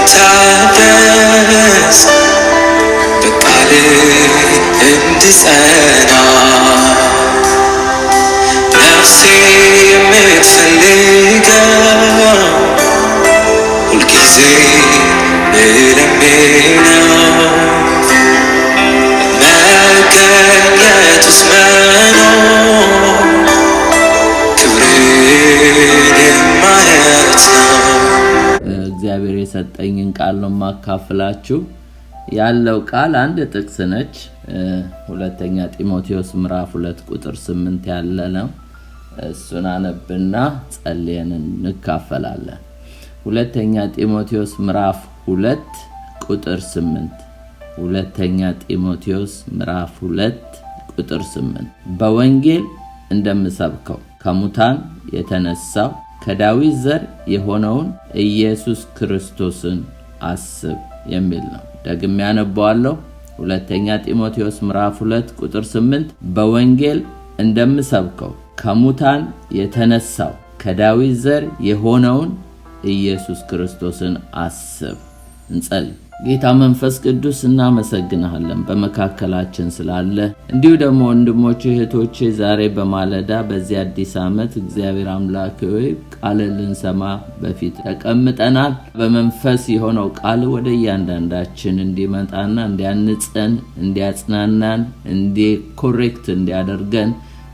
እንድታደስ በቃል እንድጸና ነፍሴ የምትፈልገው ሁልጊዜ ልለምነው መገኘትስ መኖር ክብርን የማየት ነው። እግዚአብሔር የሰጠኝን ቃል ነው ማካፈላችሁ። ያለው ቃል አንድ ጥቅስ ነች። ሁለተኛ ጢሞቴዎስ ምዕራፍ 2 ቁጥር 8 ያለ ነው። እሱን አነብና ጸልየን እንካፈላለን። ሁለተኛ ጢሞቴዎስ ምዕራፍ 2 ቁጥር 8 ሁለተኛ ጢሞቴዎስ ምዕራፍ 2 ቁጥር 8 በወንጌል እንደምሰብከው ከሙታን የተነሳው ከዳዊት ዘር የሆነውን ኢየሱስ ክርስቶስን አስብ የሚል ነው። ደግሜ ያነባዋለሁ። ሁለተኛ ጢሞቴዎስ ምዕራፍ 2 ቁጥር 8 በወንጌል እንደምሰብከው ከሙታን የተነሳው ከዳዊት ዘር የሆነውን ኢየሱስ ክርስቶስን አስብ። እንጸልይ። ጌታ መንፈስ ቅዱስ እናመሰግናለን በመካከላችን ስላለ። እንዲሁ ደግሞ ወንድሞቼ እህቶቼ ዛሬ በማለዳ በዚህ አዲስ ዓመት እግዚአብሔር አምላክ ሆይ ቃል ልንሰማ በፊት ተቀምጠናል። በመንፈስ የሆነው ቃል ወደ እያንዳንዳችን እንዲመጣና እንዲያንጸን፣ እንዲያጽናናን፣ እንዲኮሬክት እንዲያደርገን፣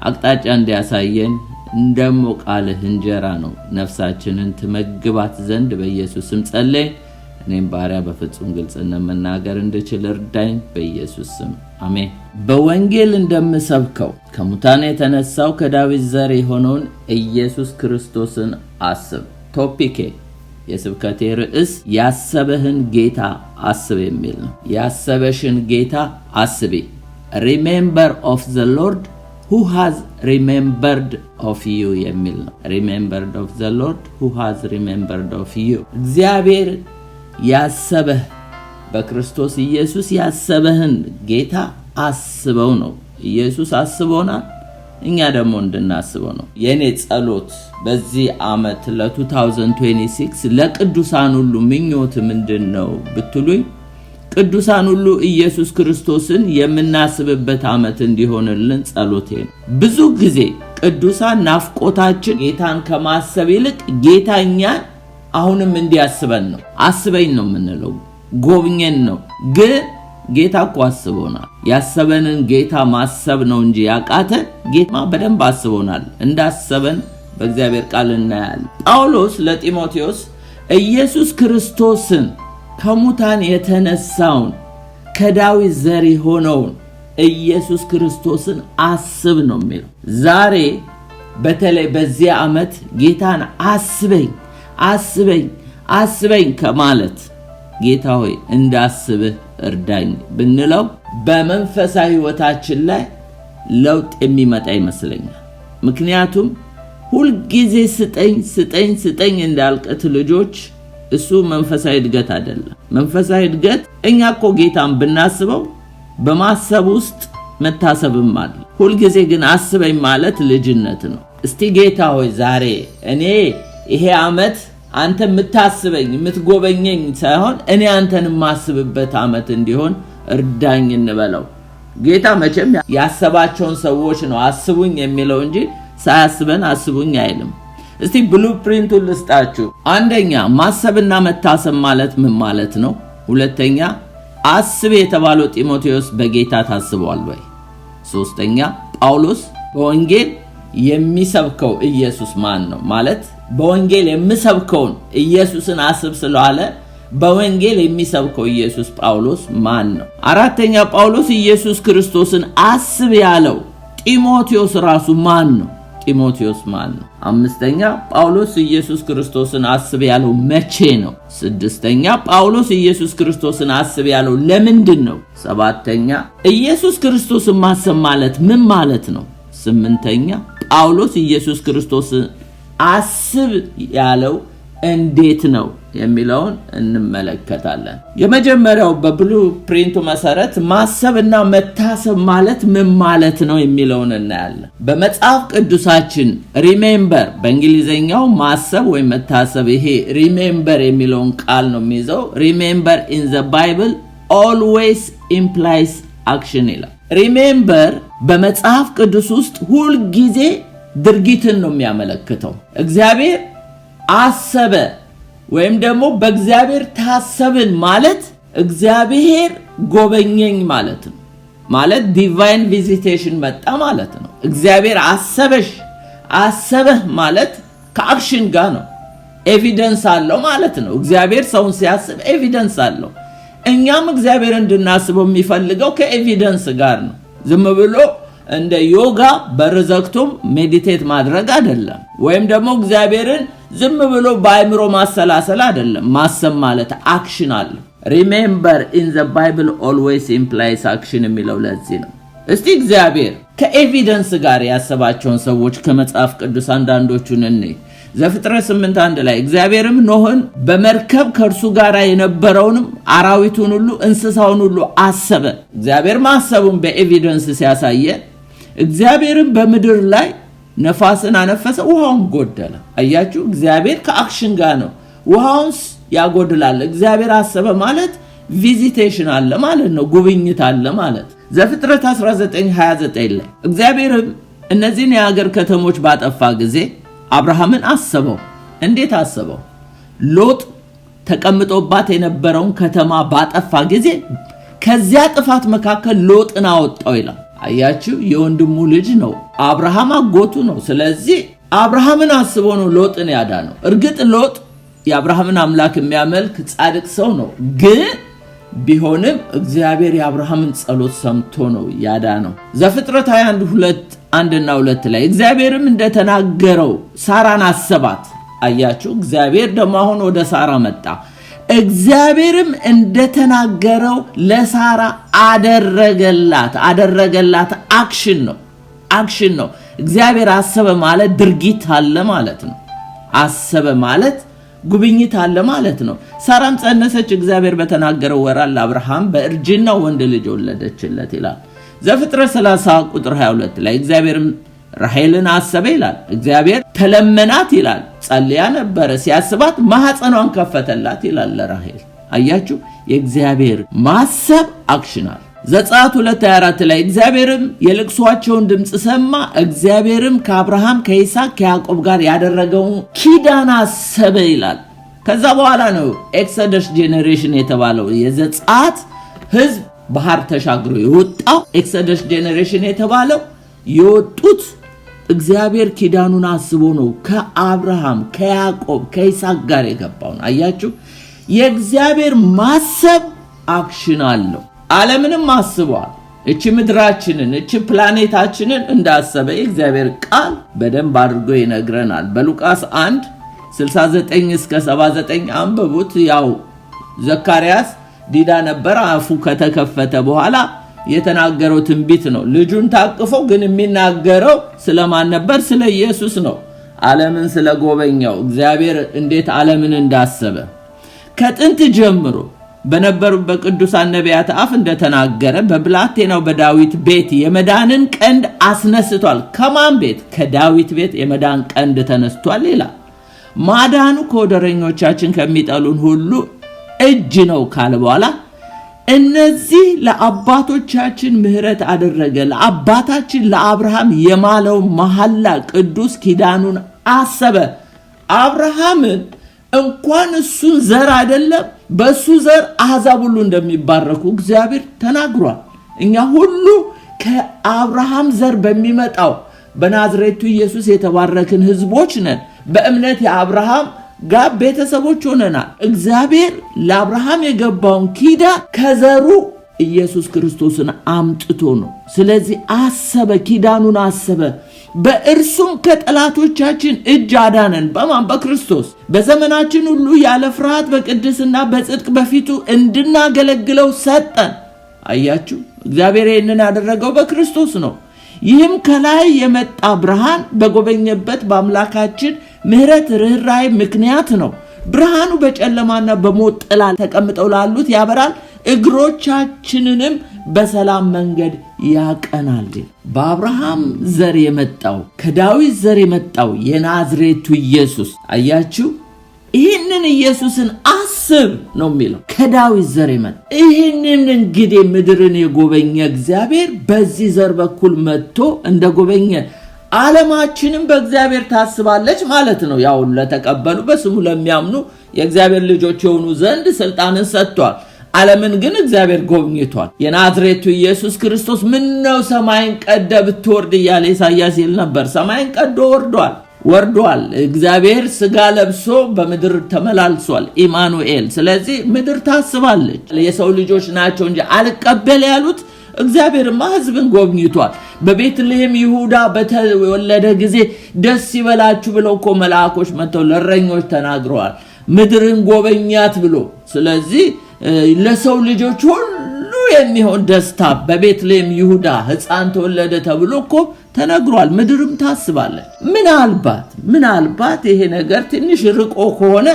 አቅጣጫ እንዲያሳየን እንደሞ ቃልህ እንጀራ ነው ነፍሳችንን ትመግባት ዘንድ በኢየሱስ ስም ጸልይ። እኔም ባሪያ በፍጹም ግልጽነት መናገር እንድችል እርዳኝ በኢየሱስ ስም አሜን። በወንጌል እንደምሰብከው ከሙታን የተነሳው ከዳዊት ዘር የሆነውን ኢየሱስ ክርስቶስን አስብ። ቶፒኬ የስብከቴ ርዕስ ያሰበህን ጌታ አስብ የሚል ነው። ያሰበሽን ጌታ አስቢ። Remember of the Lord who has remembered of you የሚል ነው። Remembered of the Lord who has remembered of you። እግዚአብሔር ያሰበህ በክርስቶስ ኢየሱስ ያሰበህን ጌታ አስበው ነው። ኢየሱስ አስቦናል፣ እኛ ደግሞ እንድናስበው ነው። የኔ ጸሎት በዚህ ዓመት ለ2026 ለቅዱሳን ሁሉ ምኞት ምንድነው ብትሉኝ፣ ቅዱሳን ሁሉ ኢየሱስ ክርስቶስን የምናስብበት ዓመት እንዲሆንልን ጸሎቴ ነው። ብዙ ጊዜ ቅዱሳን ናፍቆታችን ጌታን ከማሰብ ይልቅ ጌታኛን አሁንም እንዲያስበን ነው። አስበኝ ነው የምንለው፣ ጎብኘን ነው። ግን ጌታ እኮ አስቦናል። ያሰበንን ጌታ ማሰብ ነው እንጂ ያቃተን ጌታ በደንብ አስቦናል። እንዳሰበን በእግዚአብሔር ቃል እናያለን። ጳውሎስ ለጢሞቴዎስ ኢየሱስ ክርስቶስን ከሙታን የተነሳውን ከዳዊት ዘር የሆነውን ኢየሱስ ክርስቶስን አስብ ነው የሚለው። ዛሬ በተለይ በዚህ ዓመት ጌታን አስበኝ አስበኝ አስበኝ ከማለት ጌታ ሆይ እንዳስብህ እርዳኝ ብንለው በመንፈሳዊ ሕይወታችን ላይ ለውጥ የሚመጣ ይመስለኛል። ምክንያቱም ሁሉ ጊዜ ስጠኝ ስጠኝ ስጠኝ እንዳልቀት ልጆች እሱ መንፈሳዊ እድገት አይደለም። መንፈሳዊ እድገት እኛ እኮ ጌታን ብናስበው በማሰብ ውስጥ መታሰብም አለ። ሁሉ ጊዜ ግን አስበኝ ማለት ልጅነት ነው። እስቲ ጌታ ሆይ ዛሬ እኔ ይሄ ዓመት አንተ የምታስበኝ የምትጎበኘኝ ሳይሆን እኔ አንተን ማስብበት ዓመት እንዲሆን እርዳኝ እንበለው። ጌታ መቼም ያሰባቸውን ሰዎች ነው አስቡኝ የሚለው እንጂ ሳያስበን አስቡኝ አይልም። እስቲ ብሉፕሪንቱን ልስጣችሁ። አንደኛ ማሰብና መታሰብ ማለት ምን ማለት ነው? ሁለተኛ አስብ የተባለው ጢሞቴዎስ በጌታ ታስቧል ወይ? ሶስተኛ ጳውሎስ በወንጌል የሚሰብከው ኢየሱስ ማን ነው? ማለት በወንጌል የሚሰብከውን ኢየሱስን አስብ ስለዋለ በወንጌል የሚሰብከው ኢየሱስ ጳውሎስ ማን ነው? አራተኛ ጳውሎስ ኢየሱስ ክርስቶስን አስብ ያለው ጢሞቴዎስ ራሱ ማን ነው? ጢሞቴዎስ ማን ነው? አምስተኛ ጳውሎስ ኢየሱስ ክርስቶስን አስብ ያለው መቼ ነው? ስድስተኛ ጳውሎስ ኢየሱስ ክርስቶስን አስብ ያለው ለምንድን ነው? ሰባተኛ ኢየሱስ ክርስቶስን ማሰብ ማለት ምን ማለት ነው? ስምንተኛ ጳውሎስ ኢየሱስ ክርስቶስን አስብ ያለው እንዴት ነው የሚለውን እንመለከታለን። የመጀመሪያው በብሉ ፕሪንቱ መሰረት ማሰብና መታሰብ ማለት ምን ማለት ነው የሚለውን እናያለን። በመጽሐፍ ቅዱሳችን ሪሜምበር በእንግሊዘኛው ማሰብ ወይ መታሰብ፣ ይሄ ሪሜምበር የሚለውን ቃል ነው የሚይዘው። ሪሜምበር ኢን ዘ ባይብል always implies action ይላል። ሪሜምበር በመጽሐፍ ቅዱስ ውስጥ ሁል ጊዜ ድርጊትን ነው የሚያመለክተው። እግዚአብሔር አሰበ ወይም ደግሞ በእግዚአብሔር ታሰብን ማለት እግዚአብሔር ጎበኘኝ ማለት ነው። ማለት ዲቫይን ቪዚቴሽን መጣ ማለት ነው። እግዚአብሔር አሰበህ ማለት ከአክሽን ጋር ነው። ኤቪደንስ አለው ማለት ነው። እግዚአብሔር ሰውን ሲያስብ ኤቪደንስ አለው። እኛም እግዚአብሔር እንድናስበው የሚፈልገው ከኤቪደንስ ጋር ነው። ዝም ብሎ እንደ ዮጋ በርዘክቶም ሜዲቴት ማድረግ አይደለም። ወይም ደግሞ እግዚአብሔርን ዝም ብሎ በአይምሮ ማሰላሰል አይደለም። ማሰብ ማለት አክሽን አለ። ሪሜምበር ኢን ዘ ባይብል ኦልዌይስ ኢምፕላይስ አክሽን የሚለው ለዚህ ነው። እስቲ እግዚአብሔር ከኤቪደንስ ጋር ያሰባቸውን ሰዎች ከመጽሐፍ ቅዱስ አንዳንዶቹን እንይ። ዘፍጥረት 8:1 ላይ እግዚአብሔርም ኖህን በመርከብ ከእርሱ ጋር የነበረውንም አራዊቱን ሁሉ እንስሳውን ሁሉ አሰበ። እግዚአብሔር ማሰቡን በኤቪደንስ ሲያሳየ እግዚአብሔርም በምድር ላይ ነፋስን አነፈሰ፣ ውሃውን ጎደለ። አያችሁ፣ እግዚአብሔር ከአክሽን ጋር ነው። ውሃውን ያጎድላል። እግዚአብሔር አሰበ ማለት ቪዚቴሽን አለ ማለት ነው። ጉብኝት አለ ማለት። ዘፍጥረት 19:29 ላይ እግዚአብሔርም እነዚህን የሀገር ከተሞች ባጠፋ ጊዜ አብርሃምን አሰበው። እንዴት አሰበው? ሎጥ ተቀምጦባት የነበረውን ከተማ ባጠፋ ጊዜ ከዚያ ጥፋት መካከል ሎጥን አወጣው ይላል። አያችሁ፣ የወንድሙ ልጅ ነው። አብርሃም አጎቱ ነው። ስለዚህ አብርሃምን አስቦ ነው ሎጥን ያዳነው። እርግጥ ሎጥ የአብርሃምን አምላክ የሚያመልክ ጻድቅ ሰው ነው። ግን ቢሆንም እግዚአብሔር የአብርሃምን ጸሎት ሰምቶ ነው ያዳነው። ዘፍጥረት 21:1-2 ላይ እግዚአብሔርም እንደተናገረው ሳራን አሰባት። አያችሁ፣ እግዚአብሔር ደግሞ አሁን ወደ ሳራ መጣ። እግዚአብሔርም እንደተናገረው ለሳራ አደረገላት። አክሽን ነው። እግዚአብሔር አሰበ ማለት ድርጊት አለ ማለት ነው። አሰበ ማለት ጉብኝት አለ ማለት ነው። ሳራም ጸነሰች፣ እግዚአብሔር በተናገረው ወራት ለአብርሃም በእርጅናው ወንድ ልጅ ወለደችለት ይላል። ዘፍጥረት 30:22 ላይ እግዚአብሔርም ራሔልን አሰበ ይላል። እግዚአብሔር ተለመናት ይላል። ጸልያ ነበረ። ሲያስባት ማህፀኗን ከፈተላት ይላል ለራሔል። አያችሁ፣ የእግዚአብሔር ማሰብ አክሽናል። ዘጸአት 2:24 ላይ እግዚአብሔርም የልቅሷቸውን ድምጽ ሰማ። እግዚአብሔርም ከአብርሃም ከይስሐቅ ከያዕቆብ ጋር ያደረገውን ኪዳን አሰበ ይላል። ከዛ በኋላ ነው ኤክሶደስ ጄኔሬሽን የተባለው የዘጸአት ህዝብ ባህር ተሻግሮ የወጣው። ኤክሶደስ ጄኔሬሽን የተባለው የወጡት እግዚአብሔር ኪዳኑን አስቦ ነው ከአብርሃም ከያዕቆብ ከይስሐቅ ጋር የገባው። አያችሁ፣ የእግዚአብሔር ማሰብ አክሽን አለው። ዓለምንም አስቧል። እቺ ምድራችንን እቺ ፕላኔታችንን እንዳሰበ የእግዚአብሔር ቃል በደንብ አድርጎ ይነግረናል። በሉቃስ 1:69-79 አንብቡት። ያው ዘካርያስ ዲዳ ነበር። አፉ ከተከፈተ በኋላ የተናገረው ትንቢት ነው። ልጁን ታቅፎ ግን የሚናገረው ስለማን ነበር? ስለ ኢየሱስ ነው። ዓለምን ስለጎበኛው እግዚአብሔር እንዴት ዓለምን እንዳሰበ ከጥንት ጀምሮ በነበሩበት ቅዱሳን ነቢያት አፍ እንደተናገረ በብላቴናው በዳዊት ቤት የመዳንን ቀንድ አስነስቷል። ከማን ቤት? ከዳዊት ቤት የመዳን ቀንድ ተነስቷል ይላል። ማዳኑ ከወደረኞቻችን ከሚጠሉን ሁሉ እጅ ነው ካለ በኋላ እነዚህ ለአባቶቻችን ምህረት አደረገ፣ ለአባታችን ለአብርሃም የማለው መሐላ ቅዱስ ኪዳኑን አሰበ። አብርሃምን እንኳን እሱን ዘር አይደለም በሱ ዘር አሕዛብ ሁሉ እንደሚባረኩ እግዚአብሔር ተናግሯል። እኛ ሁሉ ከአብርሃም ዘር በሚመጣው በናዝሬቱ ኢየሱስ የተባረክን ህዝቦች ነን። በእምነት የአብርሃም ጋር ቤተሰቦች ሆነናል። እግዚአብሔር ለአብርሃም የገባውን ኪዳን ከዘሩ ኢየሱስ ክርስቶስን አምጥቶ ነው። ስለዚህ አሰበ፣ ኪዳኑን አሰበ። በእርሱም ከጠላቶቻችን እጅ አዳነን። በማን? በክርስቶስ። በዘመናችን ሁሉ ያለ ፍርሃት በቅድስና በጽድቅ በፊቱ እንድናገለግለው ሰጠን። አያችሁ፣ እግዚአብሔር ይህንን ያደረገው በክርስቶስ ነው። ይህም ከላይ የመጣ ብርሃን በጎበኘበት በአምላካችን ምህረት ርኅራኄ ምክንያት ነው። ብርሃኑ በጨለማና በሞት ጥላ ተቀምጠው ላሉት ያበራል፣ እግሮቻችንንም በሰላም መንገድ ያቀናል። በአብርሃም ዘር የመጣው ከዳዊት ዘር የመጣው የናዝሬቱ ኢየሱስ አያችሁ፣ ይህንን ኢየሱስን አስብ ነው የሚለው። ከዳዊት ዘር የመጣ ይህንን እንግዲህ ምድርን የጎበኘ እግዚአብሔር በዚህ ዘር በኩል መጥቶ እንደጎበኘ ዓለማችንም በእግዚአብሔር ታስባለች ማለት ነው። ያው ለተቀበሉ በስሙ ለሚያምኑ የእግዚአብሔር ልጆች የሆኑ ዘንድ ስልጣንን ሰጥቷል። ዓለምን ግን እግዚአብሔር ጎብኝቷል። የናዝሬቱ ኢየሱስ ክርስቶስ ምነው ሰማይን ቀደ ብትወርድ እያለ ኢሳይያስ ይል ነበር። ሰማይን ቀዶ ወርዷል። እግዚአብሔር ስጋ ለብሶ በምድር ተመላልሷል፣ ኢማኑኤል። ስለዚህ ምድር ታስባለች። የሰው ልጆች ናቸው እንጂ አልቀበል ያሉት እግዚአብሔርማ ሕዝብን ጎብኝቷል። በቤተልሔም ይሁዳ በተወለደ ጊዜ ደስ ይበላችሁ ብለው እኮ መልአኮች መጥተው ለእረኞች ተናግረዋል፣ ምድርን ጎበኛት ብሎ። ስለዚህ ለሰው ልጆች ሁሉ የሚሆን ደስታ በቤተልሔም ይሁዳ ሕፃን ተወለደ ተብሎ እኮ ተነግሯል። ምድርም ታስባለች። ምናልባት ይሄ ነገር ትንሽ ርቆ ከሆነ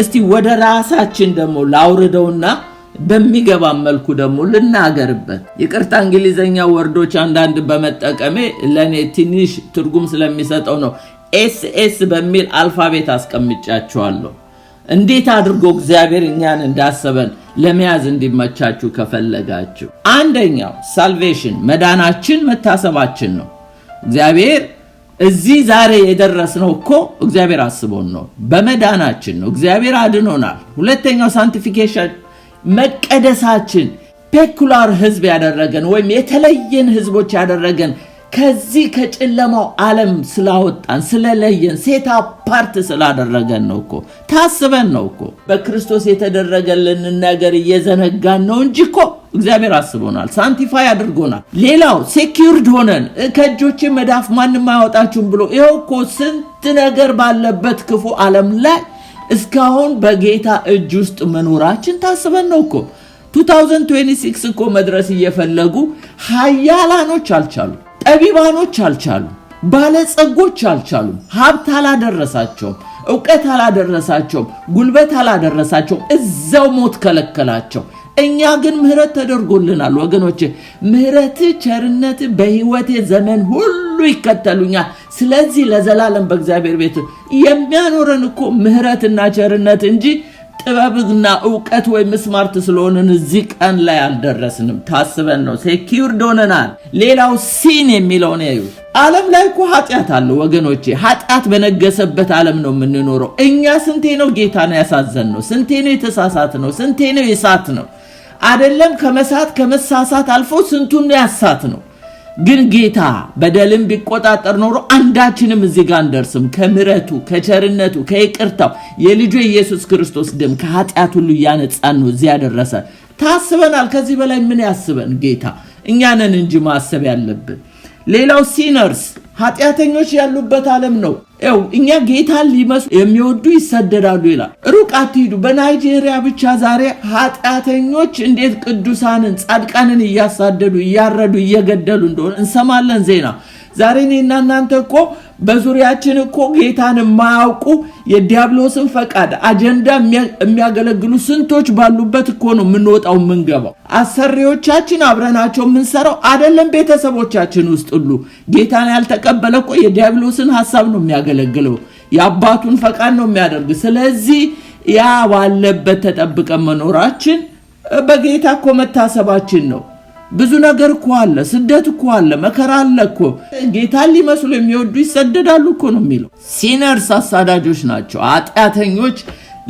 እስቲ ወደ ራሳችን ደግሞ ላውርደውና በሚገባ መልኩ ደግሞ ልናገርበት። ይቅርታ እንግሊዘኛ ወርዶች አንዳንድ በመጠቀሜ ለኔ ትንሽ ትርጉም ስለሚሰጠው ነው ኤስኤስ በሚል አልፋቤት አስቀምጫቸዋለሁ። እንዴት አድርጎ እግዚአብሔር እኛን እንዳሰበን ለመያዝ እንዲመቻችሁ ከፈለጋችሁ፣ አንደኛው ሳልቬሽን መዳናችን መታሰባችን ነው። እግዚአብሔር እዚህ ዛሬ የደረስነው እኮ እግዚአብሔር አስቦን ነው፣ በመዳናችን ነው። እግዚአብሔር አድኖናል። ሁለተኛው ሳንቲፊኬሽን መቀደሳችን፣ ፔኩላር ህዝብ ያደረገን ወይም የተለየን ህዝቦች ያደረገን ከዚህ ከጨለማው ዓለም ስላወጣን ስለለየን ሴት አፓርት ስላደረገን ነው እኮ ታስበን ነው እኮ። በክርስቶስ የተደረገልን ነገር እየዘነጋን ነው እንጂ እኮ እግዚአብሔር አስቦናል፣ ሳንቲፋይ አድርጎናል። ሌላው ሴኪዩርድ ሆነን ከእጆቼ መዳፍ ማንም አያወጣችሁም ብሎ ይኸው እኮ ስንት ነገር ባለበት ክፉ ዓለም ላይ እስካሁን በጌታ እጅ ውስጥ መኖራችን ታስበን ነው እኮ። 2026 እኮ መድረስ እየፈለጉ ኃያላኖች አልቻሉ፣ ጠቢባኖች አልቻሉ፣ ባለጸጎች አልቻሉ። ሀብት አላደረሳቸውም፣ ዕውቀት አላደረሳቸውም፣ ጉልበት አላደረሳቸውም። እዛው ሞት ከለከላቸው። እኛ ግን ምህረት ተደርጎልናል ወገኖቼ። ምህረት ቸርነት በህይወቴ ዘመን ሁሉ ይከተሉኛል። ስለዚህ ለዘላለም በእግዚአብሔር ቤት የሚያኖረን እኮ ምህረትና ቸርነት እንጂ ጥበብና ዕውቀት ወይም ስማርት ስለሆነን እዚህ ቀን ላይ አልደረስንም። ታስበን ነው፣ ሴኪዩርድ ሆነናል። ሌላው ሲን የሚለው ነው። ዓለም ላይ እኮ ኃጢአት አለ ወገኖቼ። ኃጢአት በነገሰበት ዓለም ነው የምንኖረው። እኛ ስንቴ ነው ጌታን ያሳዘን ነው፣ ስንቴ ነው የተሳሳት ነው፣ ስንቴ ነው የሳት ነው። አይደለም ከመሳሳት አልፎ ስንቱን ያሳት ነው። ግን ጌታ በደልን ቢቆጣጠር ኖሮ አንዳችንም እዚህ ጋር እንደርስም። ከምሕረቱ ከቸርነቱ ከይቅርታው የልጁ ኢየሱስ ክርስቶስ ደም ከኃጢአት ሁሉ ያነጻን ነው እዚህ ያደረሰ። ታስበናል። ከዚህ በላይ ምን ያስበን ጌታ? እኛ ነን እንጂ ማሰብ ያለብን። ሌላው ሲነርስ ኃጢአተኞች ያሉበት ዓለም ነው። እኛ ጌታን ሊመስሉ የሚወዱ ይሰደዳሉ ይላል። ሩቅ አትሂዱ። በናይጄሪያ ብቻ ዛሬ ኃጢአተኞች እንዴት ቅዱሳንን ጻድቃንን እያሳደዱ እያረዱ እየገደሉ እንደሆነ እንሰማለን ዜና። ዛሬ እኔና እናንተ እኮ በዙሪያችን እኮ ጌታን የማያውቁ የዲያብሎስን ፈቃድ አጀንዳ የሚያገለግሉ ስንቶች ባሉበት እኮ ነው የምንወጣው የምንገባው። አሰሪዎቻችን አብረናቸው የምንሰራው አይደለም። ቤተሰቦቻችን ውስጥ ሁሉ ጌታን ያልተቀበለ እኮ የዲያብሎስን ሐሳብ ነው የሚያገለግለው፣ የአባቱን ፈቃድ ነው የሚያደርግ። ስለዚህ ያ ባለበት ተጠብቀን መኖራችን በጌታ እኮ መታሰባችን ነው። ብዙ ነገር እኮ አለ፣ ስደት እኮ አለ፣ መከራ አለ እኮ። ጌታን ሊመስሉ የሚወዱ ይሰደዳሉ እኮ ነው የሚለው። ሲነርስ አሳዳጆች ናቸው፣ ኃጢአተኞች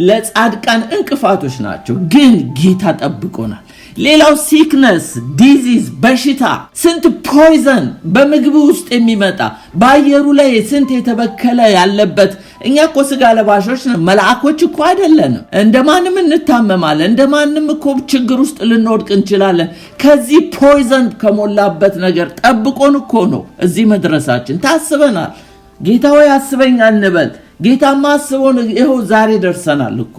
ለጻድቃን እንቅፋቶች ናቸው። ግን ጌታ ጠብቆናል። ሌላው ሲክነስ ዲዚዝ በሽታ፣ ስንት ፖይዘን በምግብ ውስጥ የሚመጣ በአየሩ ላይ ስንት የተበከለ ያለበት። እኛ እኮ ስጋ ለባሾች ነን፣ መልአኮች እኮ አይደለንም። እንደማንም እንታመማለን፣ እንደማንም እኮ ችግር ውስጥ ልንወድቅ እንችላለን። ከዚህ ፖይዘን ከሞላበት ነገር ጠብቆን እኮ ነው እዚህ መድረሳችን። ታስበናል። ጌታ ሆይ አስበኝ አንበል። ጌታማ አስቦን ይኸው ዛሬ ደርሰናል እኮ።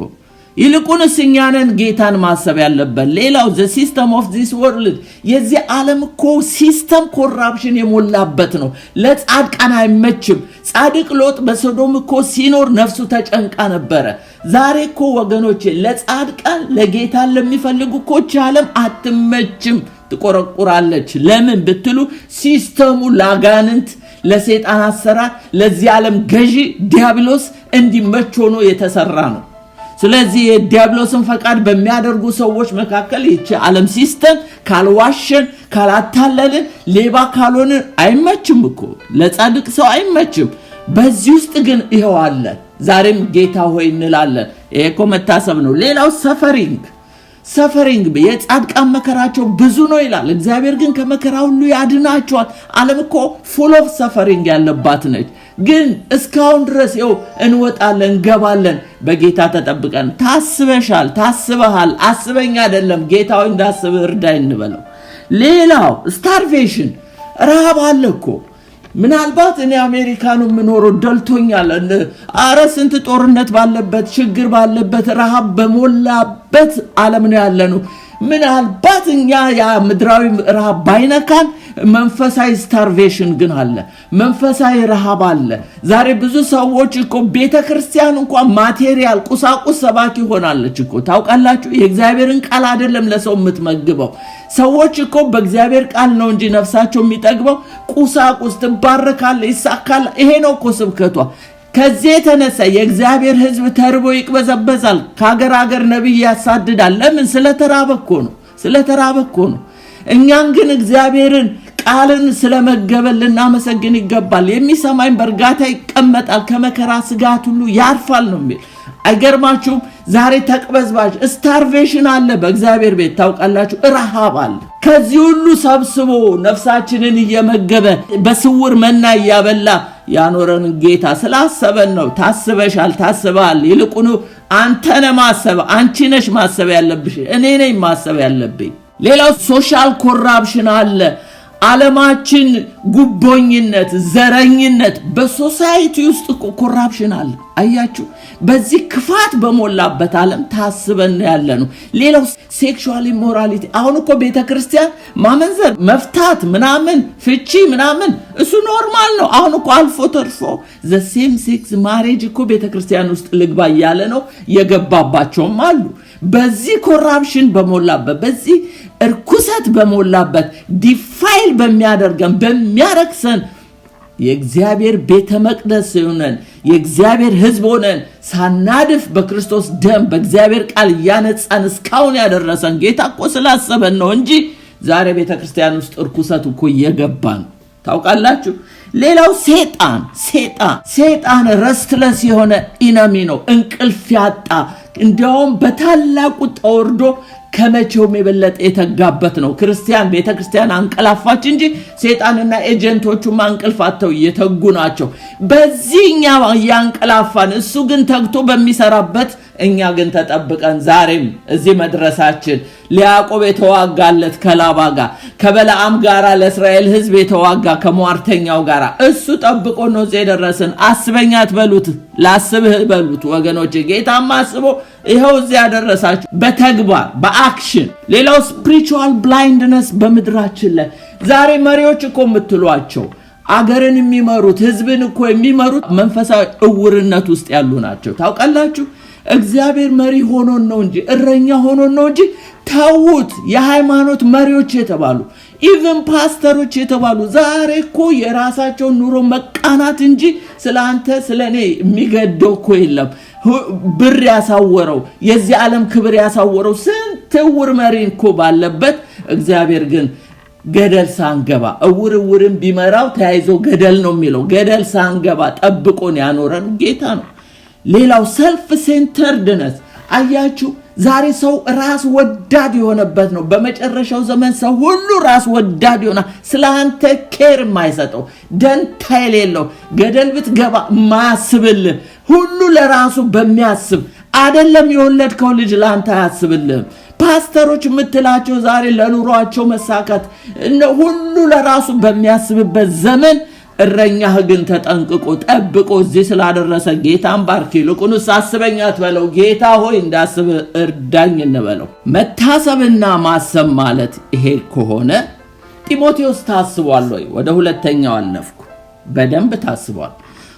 ይልቁንስ እኛንን ጌታን ማሰብ ያለበት። ሌላው the system of this world የዚህ ዓለም እኮ ሲስተም ኮራፕሽን የሞላበት ነው። ለጻድቃን አይመችም። ጻድቅ ሎጥ በሶዶም እኮ ሲኖር ነፍሱ ተጨንቃ ነበረ። ዛሬ እኮ ወገኖቼ ለጻድቃን ለጌታን ለሚፈልጉ እኮ ዓለም አትመችም፣ ትቆረቁራለች። ለምን ብትሉ ሲስተሙ ላጋንንት ለሰይጣን አሰራር ለዚህ ዓለም ገዢ ዲያብሎስ እንዲመች ሆኖ የተሰራ ነው። ስለዚህ የዲያብሎስን ፈቃድ በሚያደርጉ ሰዎች መካከል ይቺ ዓለም ሲስተም ካልዋሸን ካላታለልን ሌባ ካልሆንን አይመችም እኮ ለጻድቅ ሰው አይመችም። በዚህ ውስጥ ግን ይሄው አለ። ዛሬም ጌታ ሆይ እንላለን። ይሄ እኮ መታሰብ ነው። ሌላው ሰፈሪንግ የጻድቃን መከራቸው ብዙ ነው ይላል። እግዚአብሔር ግን ከመከራ ሁሉ ያድናቸዋል። ዓለም እኮ ፉል ኦፍ ሰፈሪንግ ያለባት ነች። ግን እስካሁን ድረስ ይኸው እንወጣለን እንገባለን በጌታ ተጠብቀን። ታስበሃል፣ አስበኛ አይደለም ጌታው እንዳስብህ እርዳይ እንበለው። ሌላው ስታርቬሽን ረሃብ አለ እኮ። ምናልባት እኔ አሜሪካኑ የምኖረው ደልቶኛል። አረ ስንት ጦርነት ባለበት ችግር ባለበት ረሃብ በሞላበት ዓለም ነው ያለነው። ምናልባት እኛ ያ ምድራዊ ረሃብ ባይነካን መንፈሳዊ ስታርቬሽን ግን አለ፣ መንፈሳዊ ረሃብ አለ። ዛሬ ብዙ ሰዎች እኮ ቤተክርስቲያን እንኳን ማቴሪያል ቁሳቁስ ሰባኪ ሆናለች እኮ። ታውቃላችሁ የእግዚአብሔርን ቃል አይደለም ለሰው የምትመግበው። ሰዎች እኮ በእግዚአብሔር ቃል ነው እንጂ ነፍሳቸው የሚጠግበው ቁሳቁስ ትባረካለ፣ ይሳካል። ይሄ ነው እኮ ስብከቷ። ከዚህ የተነሳ የእግዚአብሔር ሕዝብ ተርቦ ይቅበዘበዛል፣ ከሀገር ነብይ ያሳድዳል። ለምን? ስለተራበ እኮ ነው። እኛን ግን እግዚአብሔርን ቃልን ስለመገበል ልናመሰግን ይገባል። የሚሰማኝ በእርጋታ ይቀመጣል፣ ከመከራ ስጋት ሁሉ ያርፋል ነው የሚል። አይገርማችሁም? ዛሬ ተቅበዝባዥ ስታርቬሽን አለ በእግዚአብሔር ቤት። ታውቃላችሁ ረሃብ አለ። ከዚህ ሁሉ ሰብስቦ ነፍሳችንን እየመገበ በስውር መና እያበላ ያኖረን ጌታ ስላሰበን ነው። ታስበሃል። ይልቁኑ አንተ ነህ ማሰብ፣ አንቺ ነሽ ማሰብ ያለብሽ፣ እኔ ነኝ ማሰብ ያለብኝ። ሌላው ሶሻል ኮራፕሽን አለ። ዓለማችን ጉቦኝነት፣ ዘረኝነት በሶሳይቲ ውስጥ ኮራፕሽን አለ። አያችሁ በዚህ ክፋት በሞላበት ዓለም ታስበን ያለ ነው። ሌላው ሴክሹዋል ኢሞራሊቲ። አሁን እኮ ቤተክርስቲያን ማመንዘር፣ መፍታት ምናምን ፍቺ ምናምን እሱ ኖርማል ነው። አሁን እኮ አልፎ ተርፎ ዘ ሴም ሴክስ ማሬጅ እኮ ቤተክርስቲያን ውስጥ ልግባ ያለ ነው። የገባባቸውም አሉ። በዚህ ኮራፕሽን በሞላበት በዚህ እርኩሰት በሞላበት ዲፋይል በሚያደርገን በሚያረክሰን የእግዚአብሔር ቤተ መቅደስ ሆነን የእግዚአብሔር ሕዝብ ሆነን ሳናድፍ በክርስቶስ ደም በእግዚአብሔር ቃል ያነጻን እስካሁን ያደረሰን ጌታ እኮ ስላሰበን ነው እንጂ ዛሬ ቤተክርስቲያን ውስጥ እርኩሰት እኮ እየገባን ታውቃላችሁ። ሌላው ሴጣን ረስትለስ የሆነ ኢነሚ ነው፣ እንቅልፍ ያጣ እንዲያውም በታላቁ ተወርዶ ከመቼውም የበለጠ የተጋበት ነው። ቤተክርስቲያን አንቀላፋች እንጂ ሴጣንና ኤጀንቶቹም አንቀልፋተው እየተጉ ናቸው። በዚህኛ ያንቀላፋን እሱ ግን ተግቶ በሚሰራበት እኛ ግን ተጠብቀን ዛሬም እዚህ መድረሳችን ለያዕቆብ የተዋጋለት ከላባ ጋር ከበለዓም ጋር ለእስራኤል ሕዝብ የተዋጋ ከሟርተኛው ጋር እሱ ጠብቆ ነው እዚህ ደረስን። አስበኛት በሉት፣ ላስብህ በሉት ወገኖቼ። ጌታም አስቦ ይሄው እዚህ ያደረሳችሁ በተግባር በአክሽን። ሌላው ስፒሪቹዋል ብላይንድነስ በምድራችን ላይ ዛሬ መሪዎች እኮ የምትሏቸው አገርን የሚመሩት ሕዝብን እኮ የሚመሩት መንፈሳዊ እውርነት ውስጥ ያሉ ናቸው። ታውቃላችሁ እግዚአብሔር መሪ ሆኖን ነው እንጂ እረኛ ሆኖን ነው እንጂ ታውት የሃይማኖት መሪዎች የተባሉ ኢቭን ፓስተሮች የተባሉ ዛሬ እኮ የራሳቸው ኑሮ መቃናት እንጂ ስለአንተ ስለኔ የሚገደው እኮ የለም። ብር ያሳወረው የዚህ ዓለም ክብር ያሳወረው ስንት እውር መሪ እኮ ባለበት እግዚአብሔር ግን ገደል ሳንገባ እውርን ቢመራው ተያይዞ ገደል ነው የሚለው። ገደል ሳንገባ ጠብቆን ያኖረን ጌታ ነው። ሌላው ሰልፍ ሴንተርድነስ። አያችሁ ዛሬ ሰው ራስ ወዳድ የሆነበት ነው። በመጨረሻው ዘመን ሰው ሁሉ ራስ ወዳድ ይሆናል። ስለአንተ ኬር የማይሰጠው ደንታ የሌለው ገደል ብትገባ ማያስብልህ ሁሉ ለራሱ በሚያስብ አይደለም። የወለድከው ልጅ ለአንተ አያስብልህም። ፓስተሮች የምትላቸው ዛሬ ለኑሯቸው መሳካት ሁሉ ለራሱ በሚያስብበት ዘመን እረኛህ ግን ተጠንቅቆ ጠብቆ እዚህ ስላደረሰ ጌታን ባርክ፣ ይልቁንስ አስበኝ አትበለው፣ ጌታ ሆይ እንዳስብ እርዳኝ እንበለው። መታሰብና ማሰብ ማለት ይሄ ከሆነ ጢሞቴዎስ ታስቧል ወይ? ወደ ሁለተኛው አለፍኩ። በደንብ ታስቧል።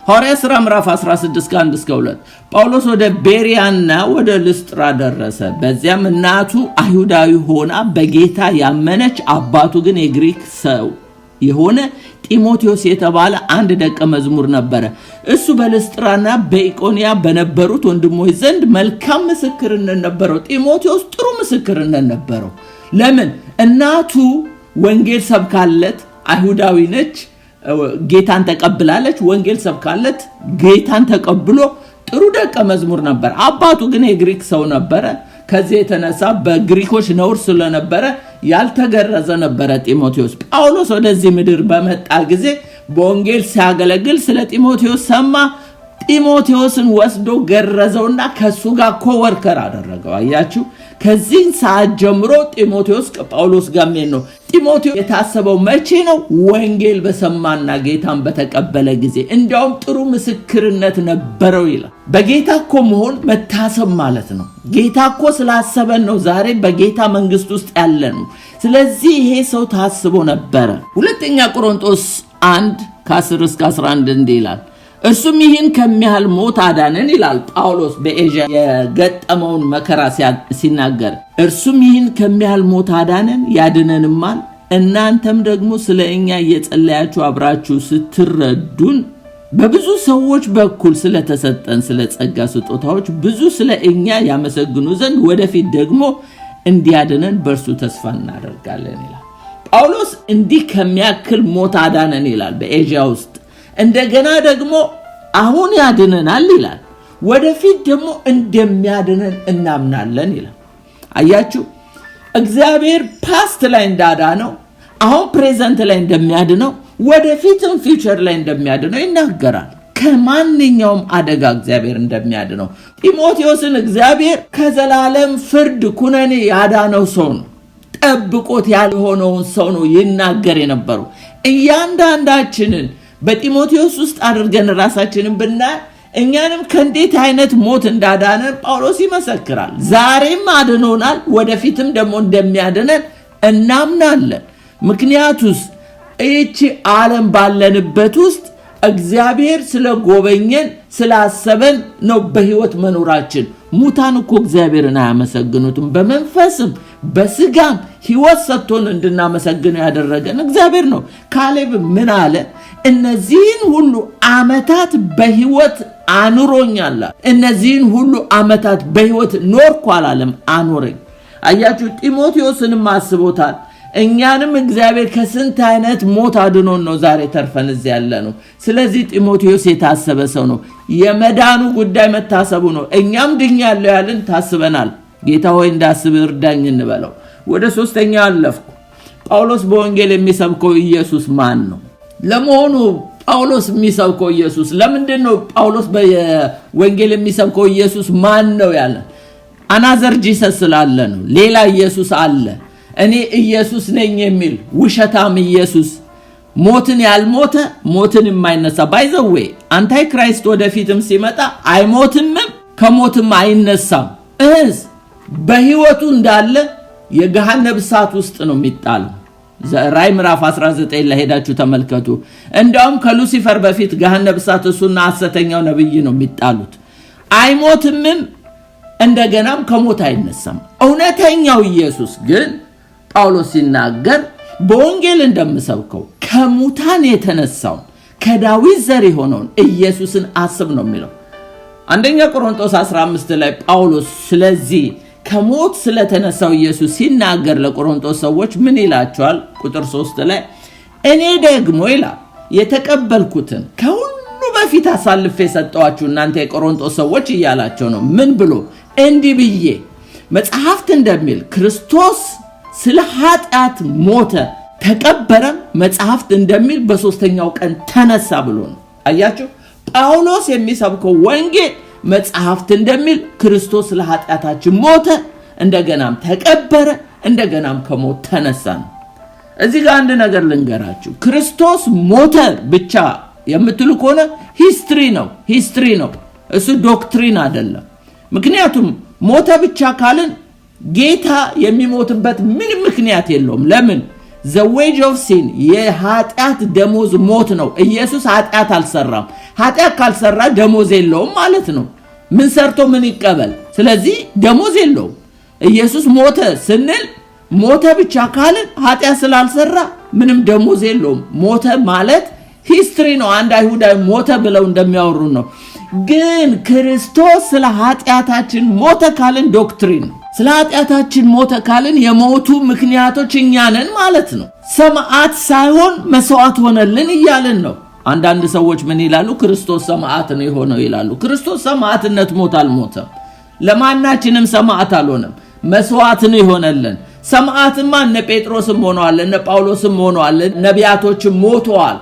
ሐዋርያ ሥራ ምዕራፍ 16:1-2 ጳውሎስ ወደ ቤሪያና ወደ ልስጥራ ደረሰ። በዚያም እናቱ አይሁዳዊ ሆና በጌታ ያመነች አባቱ ግን የግሪክ ሰው የሆነ ጢሞቴዎስ የተባለ አንድ ደቀ መዝሙር ነበረ። እሱ በልስጥራና በኢቆንያ በነበሩት ወንድሞች ዘንድ መልካም ምስክርነት ነበረው። ጢሞቴዎስ ጥሩ ምስክርነት ነበረው። ለምን? እናቱ ወንጌል ሰብካለት፣ አይሁዳዊ ነች፣ ጌታን ተቀብላለች። ወንጌል ሰብካለት ጌታን ተቀብሎ ጥሩ ደቀ መዝሙር ነበር። አባቱ ግን የግሪክ ሰው ነበረ። ከዚህ የተነሳ በግሪኮች ነውር ስለነበረ ያልተገረዘ ነበረ ጢሞቴዎስ። ጳውሎስ ወደዚህ ምድር በመጣ ጊዜ በወንጌል ሲያገለግል ስለ ጢሞቴዎስ ሰማ። ጢሞቴዎስን ወስዶ ገረዘውና ከሱ ጋር ኮወርከር አደረገው። አያችሁ፣ ከዚህ ሰዓት ጀምሮ ጢሞቴዎስ ከጳውሎስ ጋር ነው። ጢሞቴዎስ የታሰበው መቼ ነው? ወንጌል በሰማና ጌታን በተቀበለ ጊዜ። እንዲያውም ጥሩ ምስክርነት ነበረው ይላል። በጌታ እኮ መሆን መታሰብ ማለት ነው። ጌታ እኮ ስላሰበን ነው ዛሬ በጌታ መንግስት ውስጥ ያለነው። ስለዚህ ይሄ ሰው ታስቦ ነበረ። ሁለተኛ ቆሮንቶስ 1:10-11 እንዲህ ይላል፣ እርሱም ይህን ከሚያህል ሞት አዳነን ይላል ጳውሎስ በኤዥያ የገጠመውን መከራ ሲናገር። እርሱም ይህን ከሚያህል ሞት አዳነን ያድነንማል። እናንተም ደግሞ ስለ እኛ እየጸለያችሁ አብራችሁ ስትረዱን በብዙ ሰዎች በኩል ስለተሰጠን ስለ ጸጋ ስጦታዎች ብዙ ስለ እኛ ያመሰግኑ ዘንድ ወደፊት ደግሞ እንዲያድነን በእርሱ ተስፋ እናደርጋለን ይላል። ጳውሎስ እንዲህ ከሚያክል ሞት አዳነን ይላል በኤዥያ ውስጥ። እንደገና ደግሞ አሁን ያድነናል ይላል። ወደፊት ደግሞ እንደሚያድነን እናምናለን ይላል። አያችሁ፣ እግዚአብሔር ፓስት ላይ እንዳዳነው አሁን ፕሬዘንት ላይ እንደሚያድነው ወደፊትም ፊውቸር ላይ እንደሚያድነው ይናገራል። ከማንኛውም አደጋ እግዚአብሔር እንደሚያድነው ጢሞቴዎስን እግዚአብሔር ከዘላለም ፍርድ ኩነኔ ያዳነው ሰው ነው። ጠብቆት ያልሆነውን ሰው ነው ይናገር የነበረው። እያንዳንዳችንን በጢሞቴዎስ ውስጥ አድርገን ራሳችንን ብናይ እኛንም ከእንዴት አይነት ሞት እንዳዳነን ጳውሎስ ይመሰክራል። ዛሬም አድኖናል፣ ወደፊትም ደግሞ እንደሚያድነን እናምናለን። ምክንያቱስ እቺ ዓለም ባለንበት ውስጥ እግዚአብሔር ስለጎበኘን ስላሰበን ነው በህይወት መኖራችን። ሙታን እኮ እግዚአብሔርን አያመሰግኑትም። በመንፈስም በስጋም ህይወት ሰጥቶን እንድናመሰግነው ያደረገን እግዚአብሔር ነው። ካሌብ ምን አለ? እነዚህን ሁሉ ዓመታት በህይወት አኑሮኛል። እነዚህን ሁሉ ዓመታት በህይወት ኖርኩ አላለም፣ አኖረኝ። አያችሁ፣ ጢሞቴዎስንም አስቦታል። እኛንም እግዚአብሔር ከስንት አይነት ሞት አድኖን ነው ዛሬ ተርፈን እዚህ ያለነው። ስለዚህ ጢሞቴዎስ የታሰበ ሰው ነው። የመዳኑ ጉዳይ መታሰቡ ነው። እኛም ድኛለሁ ያልን ታስበናል። ጌታ ሆይ እንዳስብ እርዳኝ እንበለው። ወደ ሶስተኛው አለፍኩ። ጳውሎስ በወንጌል የሚሰብከው ኢየሱስ ማን ነው? ለመሆኑ ጳውሎስ የሚሰብከው ኢየሱስ ለምንድን ነው? ጳውሎስ በወንጌል የሚሰብከው ኢየሱስ ማን ነው ያለ? አናዘር ጂሰስ ስላለ ነው። ሌላ ኢየሱስ አለ። እኔ ኢየሱስ ነኝ የሚል ውሸታም ኢየሱስ፣ ሞትን ያልሞተ ሞትን የማይነሳ ባይዘዌ አንታይ ክራይስት ወደፊትም ሲመጣ አይሞትም ከሞትም አይነሳም። በህይወቱ እንዳለ የገሃነም እሳት ውስጥ ነው የሚጣለው። ራዕይ ምዕራፍ 19 ላይ ሄዳችሁ ተመልከቱ። እንዲያውም ከሉሲፈር በፊት ገሃነም እሳት እሱና ሐሰተኛው ነብይ ነው የሚጣሉት። አይሞትም እንደገናም ከሞት አይነሳም። እውነተኛው ኢየሱስ ግን ጳውሎስ ሲናገር በወንጌል እንደምሰብከው ከሙታን የተነሳው ከዳዊት ዘር የሆነውን ኢየሱስን አስብ ነው የሚለው። አንደኛ ቆሮንቶስ 15 ላይ ጳውሎስ ስለዚህ ከሞት ስለተነሳው ኢየሱስ ሲናገር ለቆሮንቶስ ሰዎች ምን ይላቸዋል? ቁጥር 3 ላይ እኔ ደግሞ ይላል የተቀበልኩትን ከሁሉ በፊት አሳልፌ ሰጠዋችሁ እናንተ የቆሮንቶስ ሰዎች እያላቸው ነው። ምን ብሎ? እንዲህ ብዬ መጽሐፍት እንደሚል ክርስቶስ ስለ ኃጢአት ሞተ ተቀበረም፣ መጽሐፍት እንደሚል በሶስተኛው ቀን ተነሳ ብሎ ነው። አያችሁ፣ ጳውሎስ የሚሰብከው ወንጌል መጽሐፍት እንደሚል ክርስቶስ ስለ ኃጢአታችን ሞተ፣ እንደገናም ተቀበረ፣ እንደገናም ከሞት ተነሳ ነው። እዚህ ጋር አንድ ነገር ልንገራችሁ። ክርስቶስ ሞተ ብቻ የምትሉ ከሆነ ሂስትሪ ነው። እሱ ዶክትሪን አይደለም። ምክንያቱም ሞተ ብቻ ካልን ጌታ የሚሞትበት ምንም ምክንያት የለውም። ለምን? the wage of sin የኃጢአት ደሞዝ ሞት ነው። ኢየሱስ ኃጢአት አልሰራም። ኃጢአት ካልሰራ ደሞዝ የለውም ማለት ነው። ምን ሰርቶ ምን ይቀበል? ስለዚህ ደሞዝ የለውም። ኢየሱስ ሞተ ስንል ሞተ ብቻ ካልን ኃጢአት ስላልሰራ ምንም ደሞዝ የለውም። ሞተ ማለት ሂስትሪ ነው። አንድ አይሁዳዊ ሞተ ብለው እንደሚያወሩ ነው። ግን ክርስቶስ ስለ ኃጢአታችን ሞተ ካልን ዶክትሪን ነው። ስለ ኃጢአታችን ሞተ ካልን የሞቱ ምክንያቶች እኛ ነን ማለት ነው። ሰማዕት ሳይሆን መስዋዕት ሆነልን እያልን ነው። አንዳንድ ሰዎች ምን ይላሉ? ክርስቶስ ሰማዕት ነው የሆነው ይላሉ። ክርስቶስ ሰማዕትነት ሞት አልሞተም። ለማናችንም ሰማዕት አልሆነም። መስዋዕት ነው የሆነልን። ሰማዕትማ እነ ጴጥሮስም ሆነዋል፣ እነ ጳውሎስም ሆነዋል፣ ነቢያቶችም ሞተዋል።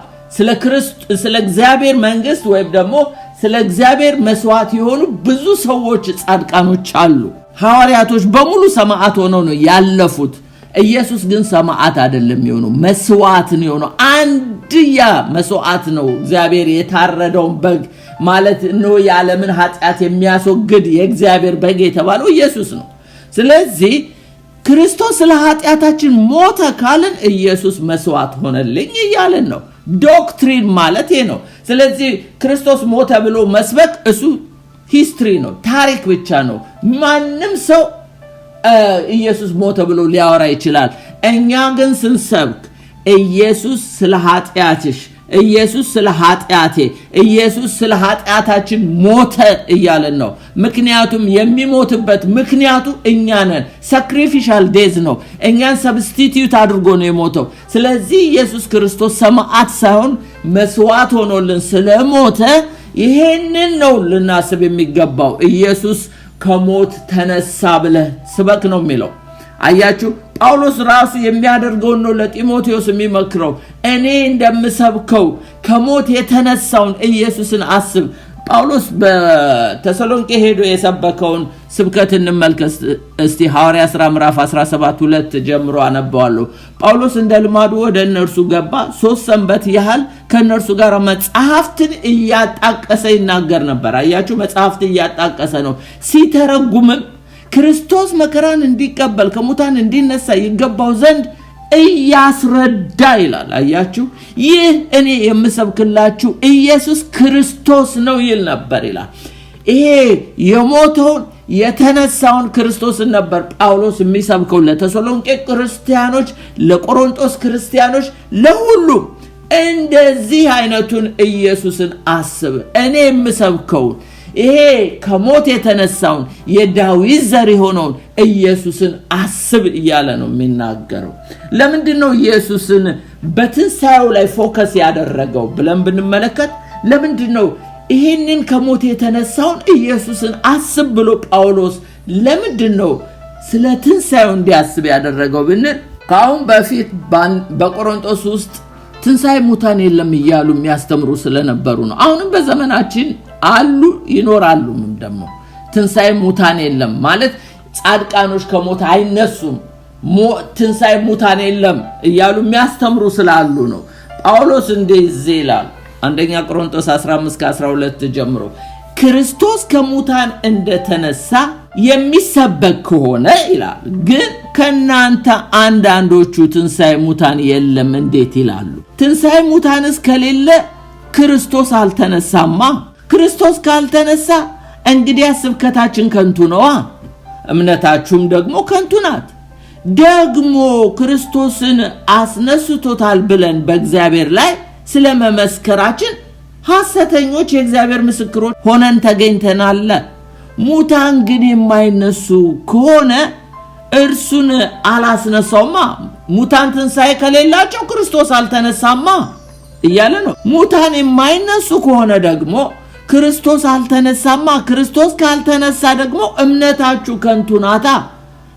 ስለ እግዚአብሔር መንግስት ወይም ደግሞ ስለ እግዚአብሔር መስዋዕት የሆኑ ብዙ ሰዎች ጻድቃኖች አሉ። ሐዋርያቶች በሙሉ ሰማዕት ሆነው ነው ያለፉት። ኢየሱስ ግን ሰማዕት አይደለም የሆነው፣ መስዋዕት ነው የሆነው። አንድያ መስዋዕት ነው። እግዚአብሔር የታረደውን በግ ማለት ነው የዓለምን ኃጢአት የሚያስወግድ የእግዚአብሔር በግ የተባለው ኢየሱስ ነው። ስለዚህ ክርስቶስ ስለ ኃጢአታችን ሞተ ካልን ኢየሱስ መስዋዕት ሆነልኝ እያልን ነው። ዶክትሪን ማለት ይሄ ነው። ስለዚህ ክርስቶስ ሞተ ብሎ መስበክ እሱ ሂስትሪ ነው፣ ታሪክ ብቻ ነው። ማንም ሰው ኢየሱስ ሞተ ብሎ ሊያወራ ይችላል። እኛ ግን ስንሰብክ ኢየሱስ ስለ ኃጢአትሽ፣ ኢየሱስ ስለ ኃጢአቴ፣ ኢየሱስ ስለ ኃጢአታችን ሞተ እያለን ነው። ምክንያቱም የሚሞትበት ምክንያቱ እኛ ነን። ሳክሪፊሻል ዴዝ ነው። እኛን ሰብስቲቲዩት አድርጎ ነው የሞተው። ስለዚህ ኢየሱስ ክርስቶስ ሰማዕት ሳይሆን መስዋዕት ሆኖልን ስለሞተ ይሄንን ነው ልናስብ የሚገባው። ኢየሱስ ከሞት ተነሳ ብለህ ስበክ ነው የሚለው። አያችሁ፣ ጳውሎስ ራሱ የሚያደርገውን ነው ለጢሞቴዎስ የሚመክረው። እኔ እንደምሰብከው ከሞት የተነሳውን ኢየሱስን አስብ። ጳውሎስ በተሰሎንቄ ሄዶ የሰበከውን ስብከት እንመልከት እስቲ። ሐዋርያ ሥራ ምዕራፍ 17:2 ጀምሮ አነባዋለሁ። ጳውሎስ እንደ ልማዱ ወደ እነርሱ ገባ። 3 ሰንበት ያህል ከእነርሱ ጋር መጽሐፍትን እያጣቀሰ ይናገር ነበር። አያችሁ፣ መጽሐፍትን እያጣቀሰ ነው ሲተረጉምም ክርስቶስ መከራን እንዲቀበል ከሙታን እንዲነሳ ይገባው ዘንድ እያስረዳ ይላል። አያችሁ፣ ይህ እኔ የምሰብክላችሁ ኢየሱስ ክርስቶስ ነው ይል ነበር ይላል። ይሄ የሞተውን የተነሳውን ክርስቶስን ነበር ጳውሎስ የሚሰብከው ለተሰሎንቄ ክርስቲያኖች፣ ለቆሮንቶስ ክርስቲያኖች፣ ለሁሉ እንደዚህ አይነቱን ኢየሱስን አስብ። እኔ የምሰብከው ይሄ ከሞት የተነሳውን የዳዊት ዘር የሆነውን ኢየሱስን አስብ እያለ ነው የሚናገረው። ለምንድነው ኢየሱስን በትንሣኤው ላይ ፎከስ ያደረገው ብለን ብንመለከት፣ ለምንድነው ይሄንን ከሞት የተነሳውን ኢየሱስን አስብ ብሎ ጳውሎስ ለምንድነው ስለ ትንሣኤው እንዲያስብ ያደረገው ብንል፣ ካሁን በፊት በቆሮንቶስ ውስጥ ትንሣኤ ሙታን የለም እያሉ የሚያስተምሩ ስለነበሩ ነው። አሁንም በዘመናችን አሉ ይኖራሉ። ምን ደግሞ ትንሣኤ ሙታን የለም ማለት ጻድቃኖች ከሞት አይነሱም፣ ትንሣኤ ሙታን የለም እያሉ የሚያስተምሩ ስላሉ ነው። ጳውሎስ እንደዚህ ይላል አንደኛ ቆሮንቶስ 15:12 ጀምሮ፣ ክርስቶስ ከሙታን እንደተነሳ የሚሰበክ ከሆነ ይላል፣ ግን ከናንተ አንዳንዶቹ ትንሣኤ ሙታን የለም እንዴት ይላሉ? ትንሣኤ ሙታንስ ከሌለ ክርስቶስ አልተነሳማ። ክርስቶስ ካልተነሳ እንግዲህ ስብከታችን ከንቱ ነዋ፣ እምነታችሁም ደግሞ ከንቱ ናት። ደግሞ ክርስቶስን አስነስቶታል ብለን በእግዚአብሔር ላይ ስለመመስከራችን ሐሰተኞች የእግዚአብሔር ምስክሮች ሆነን ተገኝተናል። ሙታን ግን የማይነሱ ከሆነ እርሱን አላስነሳውማ። ሙታን ትንሣኤ ከሌላቸው ክርስቶስ አልተነሳማ እያለ ነው። ሙታን የማይነሱ ከሆነ ደግሞ ክርስቶስ አልተነሳማ። ክርስቶስ ካልተነሳ ደግሞ እምነታችሁ ከንቱ ናታ፣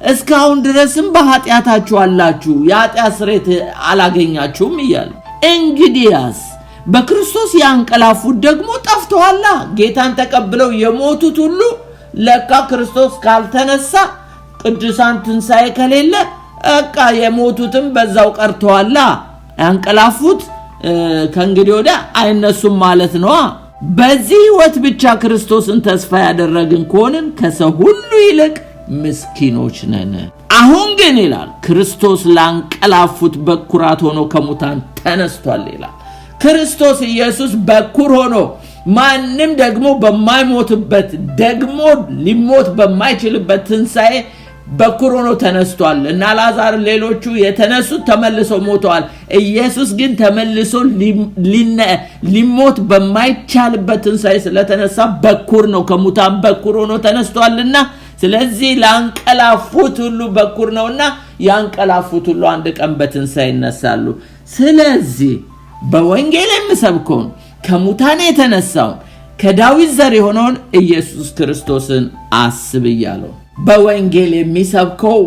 እስካሁን ድረስም በኃጢአታችሁ አላችሁ፣ የኃጢአት ስርየት አላገኛችሁም እያለ እንግዲያስ በክርስቶስ ያንቀላፉት ደግሞ ጠፍተዋላ። ጌታን ተቀብለው የሞቱት ሁሉ ለካ ክርስቶስ ካልተነሳ ቅዱሳን ትንሣኤ ከሌለ በቃ የሞቱትም በዛው ቀርተዋል። ያንቀላፉት ከእንግዲህ ወዲያ አይነሱም ማለት ነው። በዚህ ሕይወት ብቻ ክርስቶስን ተስፋ ያደረግን ከሆንን ከሰው ሁሉ ይልቅ ምስኪኖች ነን። አሁን ግን ይላል ክርስቶስ ላንቀላፉት በኩራት ሆኖ ከሙታን ተነስቷል ይላል። ክርስቶስ ኢየሱስ በኩር ሆኖ ማንም ደግሞ በማይሞትበት ደግሞ ሊሞት በማይችልበት ትንሣኤ በኩር ሆኖ ተነስቷል እና ላዛር ሌሎቹ የተነሱት ተመልሰው ሞተዋል። ኢየሱስ ግን ተመልሶ ሊሞት በማይቻልበት ትንሣኤ ስለተነሳ በኩር ነው፣ ከሙታን በኩር ሆኖ ተነስቷልና ስለዚህ ላንቀላፉት ሁሉ በኩር ነውና ያንቀላፉት ሁሉ አንድ ቀን በትንሣኤ ይነሳሉ። ስለዚህ በወንጌል የምሰብከውን ከሙታን የተነሳውን ከዳዊት ዘር የሆነውን ኢየሱስ ክርስቶስን አስብ እያለው በወንጌል የሚሰብከው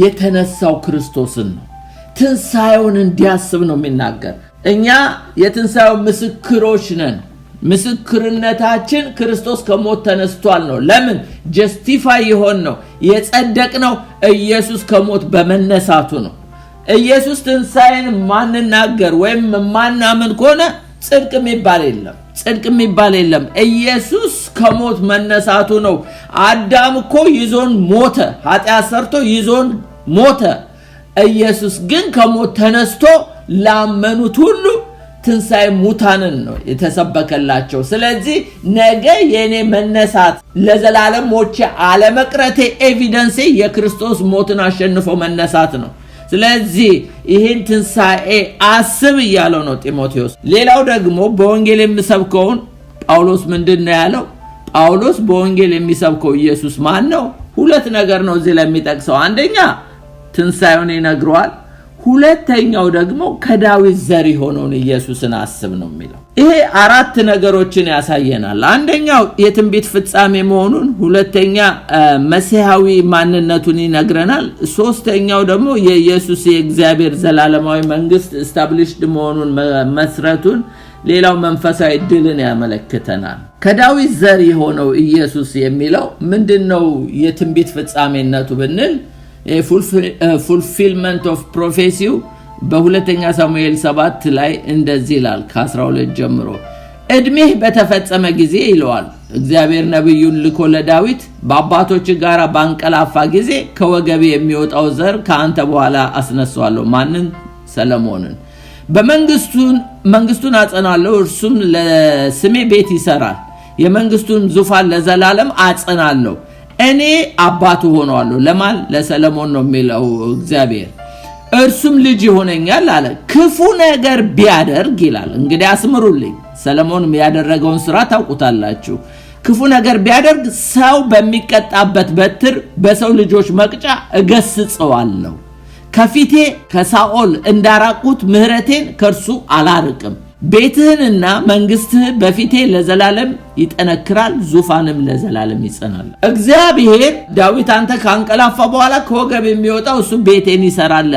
የተነሳው ክርስቶስን ነው። ትንሣኤውን እንዲያስብ ነው የሚናገር። እኛ የትንሣኤው ምስክሮች ነን። ምስክርነታችን ክርስቶስ ከሞት ተነስቷል ነው። ለምን ጀስቲፋይ ይሆን ነው የጸደቅነው ኢየሱስ ከሞት በመነሳቱ ነው። ኢየሱስ ትንሣኤን ማንናገር ወይም ማናምን ከሆነ ጽድቅ የሚባል የለም። ኢየሱስ ከሞት መነሳቱ ነው። አዳም እኮ ይዞን ሞተ፣ ኃጢአት ሰርቶ ይዞን ሞተ። ኢየሱስ ግን ከሞት ተነስቶ ላመኑት ሁሉ ትንሣኤ ሙታንን ነው የተሰበከላቸው። ስለዚህ ነገ የኔ መነሳት ለዘላለም ሞቼ አለመቅረቴ ኤቪደንስ የክርስቶስ ሞትን አሸንፎ መነሳት ነው። ስለዚህ ይህን ትንሣኤ አስብ እያለው ነው ጢሞቴዎስ። ሌላው ደግሞ በወንጌል የሚሰብከውን ጳውሎስ ምንድነው ያለው? ጳውሎስ በወንጌል የሚሰብከው ኢየሱስ ማን ነው? ሁለት ነገር ነው እዚህ ላይ የሚጠቅሰው። አንደኛ ትንሣኤውን ይነግረዋል። ሁለተኛው ደግሞ ከዳዊት ዘር የሆነውን ኢየሱስን አስብ ነው የሚለው። ይሄ አራት ነገሮችን ያሳየናል። አንደኛው የትንቢት ፍጻሜ መሆኑን፣ ሁለተኛ መሲሐዊ ማንነቱን ይነግረናል፣ ሶስተኛው ደግሞ የኢየሱስ የእግዚአብሔር ዘላለማዊ መንግስት ስታብሊሽድ መሆኑን መስረቱን፣ ሌላው መንፈሳዊ ድልን ያመለክተናል። ከዳዊት ዘር የሆነው ኢየሱስ የሚለው ምንድነው? የትንቢት ፍጻሜነቱ ብንል fulfillment of prophecy በሁለተኛ ሳሙኤል 7 ላይ እንደዚህ ይላል ከ12 ጀምሮ እድሜህ በተፈጸመ ጊዜ ይለዋል እግዚአብሔር ነብዩን ልኮ ለዳዊት በአባቶች ጋር ባንቀላፋ ጊዜ ከወገብ የሚወጣው ዘር ካንተ በኋላ አስነሳዋለሁ። ማንን? ሰለሞንን። በመንግስቱን አጸናለሁ፣ እርሱም ለስሜ ቤት ይሰራል፣ የመንግስቱን ዙፋን ለዘላለም አጸናለሁ፣ እኔ አባቱ ሆነዋለሁ። ለማን? ለሰለሞን ነው የሚለው እግዚአብሔር። እርሱም ልጅ ይሆነኛል አለ። ክፉ ነገር ቢያደርግ ይላል። እንግዲህ አስምሩልኝ፣ ሰለሞን ያደረገውን ስራ ታውቁታላችሁ። ክፉ ነገር ቢያደርግ ሰው በሚቀጣበት በትር በሰው ልጆች መቅጫ እገስጸዋለሁ። ከፊቴ ከሳኦል እንዳራቁት ምህረቴን ከርሱ አላርቅም። ቤትህንና መንግስትህ በፊቴ ለዘላለም ይጠነክራል፣ ዙፋንም ለዘላለም ይጸናል። እግዚአብሔር ዳዊት አንተ ካንቀላፋ በኋላ ከወገብ የሚወጣው እሱ ቤቴን ይሰራል፣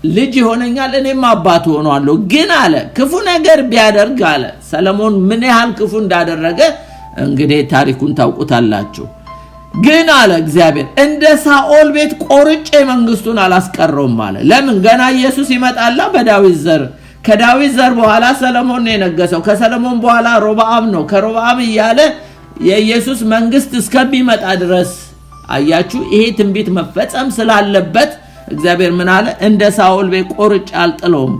ልጅ ይሆነኛል፣ እኔም አባቱ ሆነዋለሁ። ግን አለ ክፉ ነገር ቢያደርግ አለ። ሰለሞን ምን ያህል ክፉ እንዳደረገ እንግዲህ ታሪኩን ታውቁታላችሁ። ግን አለ እግዚአብሔር እንደ ሳኦል ቤት ቆርጬ መንግስቱን አላስቀረውም አለ። ለምን? ገና ኢየሱስ ይመጣላ በዳዊት ዘር። ከዳዊት ዘር በኋላ ሰለሞን ነው የነገሰው። ከሰለሞን በኋላ ሮብዓም ነው። ከሮብዓም እያለ የኢየሱስ መንግስት እስከሚመጣ ድረስ አያችሁ። ይሄ ትንቢት መፈጸም ስላለበት እግዚአብሔር ምን አለ? እንደ ሳኦል ቤት ቆርጬ አልጥለውም፣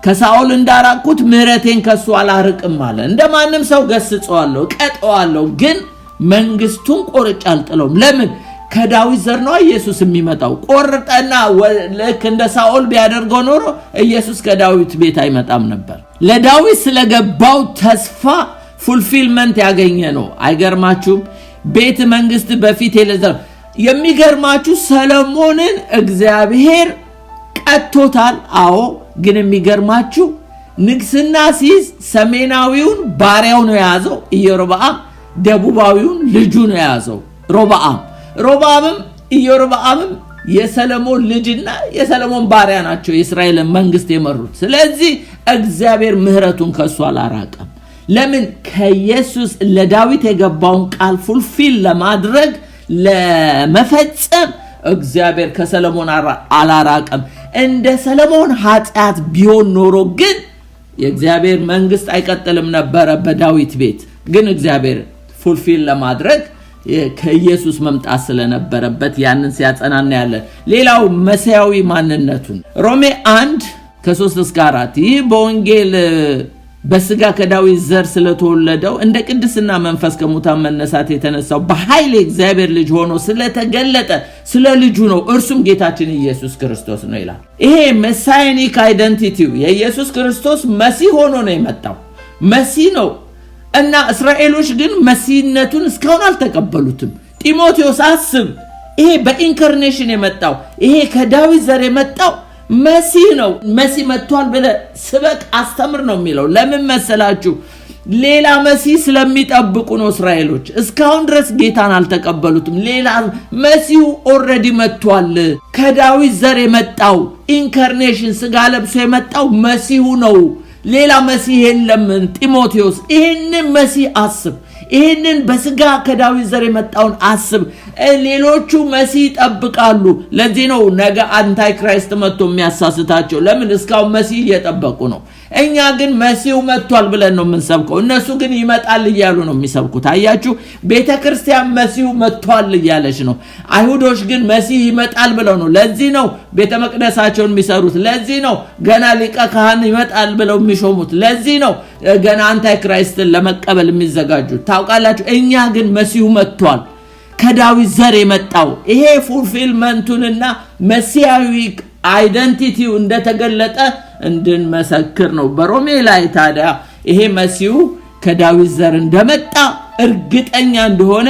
ከሳኦል እንዳራቁት ምህረቴን ከሱ አላርቅም አለ። እንደማንም ሰው ገስጸዋለሁ፣ ቀጠዋለሁ፣ ግን መንግስቱን ቆርጬ አልጥለውም። ለምን? ከዳዊት ዘር ነው ኢየሱስ የሚመጣው። ቆርጠና ልክ እንደ ሳኦል ቢያደርገው ኖሮ ኢየሱስ ከዳዊት ቤት አይመጣም ነበር። ለዳዊት ስለገባው ተስፋ ፉልፊልመንት ያገኘ ነው። አይገርማችሁም? ቤት መንግስት በፊት ለዘላለም። የሚገርማችሁ ሰለሞንን እግዚአብሔር ቀጥቶታል። አዎ፣ ግን የሚገርማችሁ ንግስና ሲይዝ ሰሜናዊውን ባሪያው ነው የያዘው ኢዮርብዓም፣ ደቡባዊውን ልጁ ነው የያዘው ሮብዓምም ኢዮርብዓምም የሰለሞን ልጅና የሰለሞን ባሪያ ናቸው የእስራኤልን መንግስት የመሩት። ስለዚህ እግዚአብሔር ምህረቱን ከሱ አላራቀም። ለምን? ከኢየሱስ ለዳዊት የገባውን ቃል ፉልፊል ለማድረግ ለመፈጸም እግዚአብሔር ከሰለሞን አላራቀም። እንደ ሰለሞን ኃጢአት ቢሆን ኖሮ ግን የእግዚአብሔር መንግስት አይቀጥልም ነበር በዳዊት ቤት። ግን እግዚአብሔር ፉልፊል ለማድረግ ከኢየሱስ መምጣት ስለነበረበት ያንን ሲያጸናና ያለ ሌላው መሲያዊ ማንነቱን ሮሜ 1:3-4 ይህ በወንጌል በስጋ ከዳዊት ዘር ስለተወለደው እንደ ቅድስና መንፈስ ከሙታን መነሳት የተነሳው በኃይል እግዚአብሔር ልጅ ሆኖ ስለተገለጠ ስለ ልጁ ነው፣ እርሱም ጌታችን ኢየሱስ ክርስቶስ ነው ይላል። ይሄ መሳይኒክ አይደንቲቲው የኢየሱስ ክርስቶስ መሲህ ሆኖ ነው የመጣው፣ መሲህ ነው እና እስራኤሎች ግን መሲህነቱን እስካሁን አልተቀበሉትም። ጢሞቴዎስ አስብ፣ ይሄ በኢንካርኔሽን የመጣው ይሄ ከዳዊት ዘር የመጣው መሲህ ነው። መሲህ መጥቷል ብለ ስበክ አስተምር ነው የሚለው። ለምን መሰላችሁ? ሌላ መሲህ ስለሚጠብቁ ነው። እስራኤሎች እስካሁን ድረስ ጌታን አልተቀበሉትም። ሌላ መሲሁ ኦሬዲ መጥቷል። ከዳዊት ዘር የመጣው ኢንካርኔሽን ስጋ ለብሶ የመጣው መሲሁ ነው። ሌላ መሲህ የለም። ጢሞቴዎስ ይሄንን መሲህ አስብ፣ ይሄንን በስጋ ከዳዊት ዘር የመጣውን አስብ። ሌሎቹ መሲህ ይጠብቃሉ። ለዚህ ነው ነገ አንታይ ክራይስት መጥቶ የሚያሳስታቸው። ለምን? እስካሁን መሲህ እየጠበቁ ነው። እኛ ግን መሲሁ መጥቷል ብለን ነው የምንሰብከው። እነሱ ግን ይመጣል እያሉ ነው የሚሰብኩት። አያችሁ፣ ቤተክርስቲያን መሲሁ መጥቷል እያለች ነው። አይሁዶች ግን መሲህ ይመጣል ብለው ነው። ለዚህ ነው ቤተ መቅደሳቸውን የሚሰሩት። ለዚህ ነው ገና ሊቀ ካህን ይመጣል ብለው የሚሾሙት። ለዚህ ነው ገና አንታይ ክራይስትን ለመቀበል የሚዘጋጁት። ታውቃላችሁ፣ እኛ ግን መሲሁ መጥቷል ከዳዊት ዘር የመጣው ይሄ ፉልፊልመንቱንና መሲያዊ አይደንቲቲው እንደተገለጠ እንድንመሰክር ነው። በሮሜ ላይ ታዲያ ይሄ መሲሁ ከዳዊት ዘር እንደመጣ እርግጠኛ እንደሆነ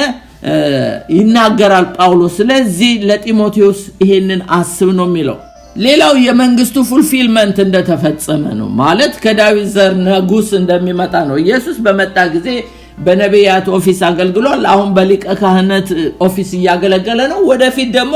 ይናገራል ጳውሎስ። ስለዚህ ለጢሞቴዎስ ይሄንን አስብ ነው የሚለው። ሌላው የመንግስቱ ፉልፊልመንት እንደተፈጸመ ነው ማለት ከዳዊት ዘር ንጉስ እንደሚመጣ ነው። ኢየሱስ በመጣ ጊዜ በነቢያት ኦፊስ አገልግሏል። አሁን በሊቀ ካህናት ኦፊስ እያገለገለ ነው። ወደፊት ደግሞ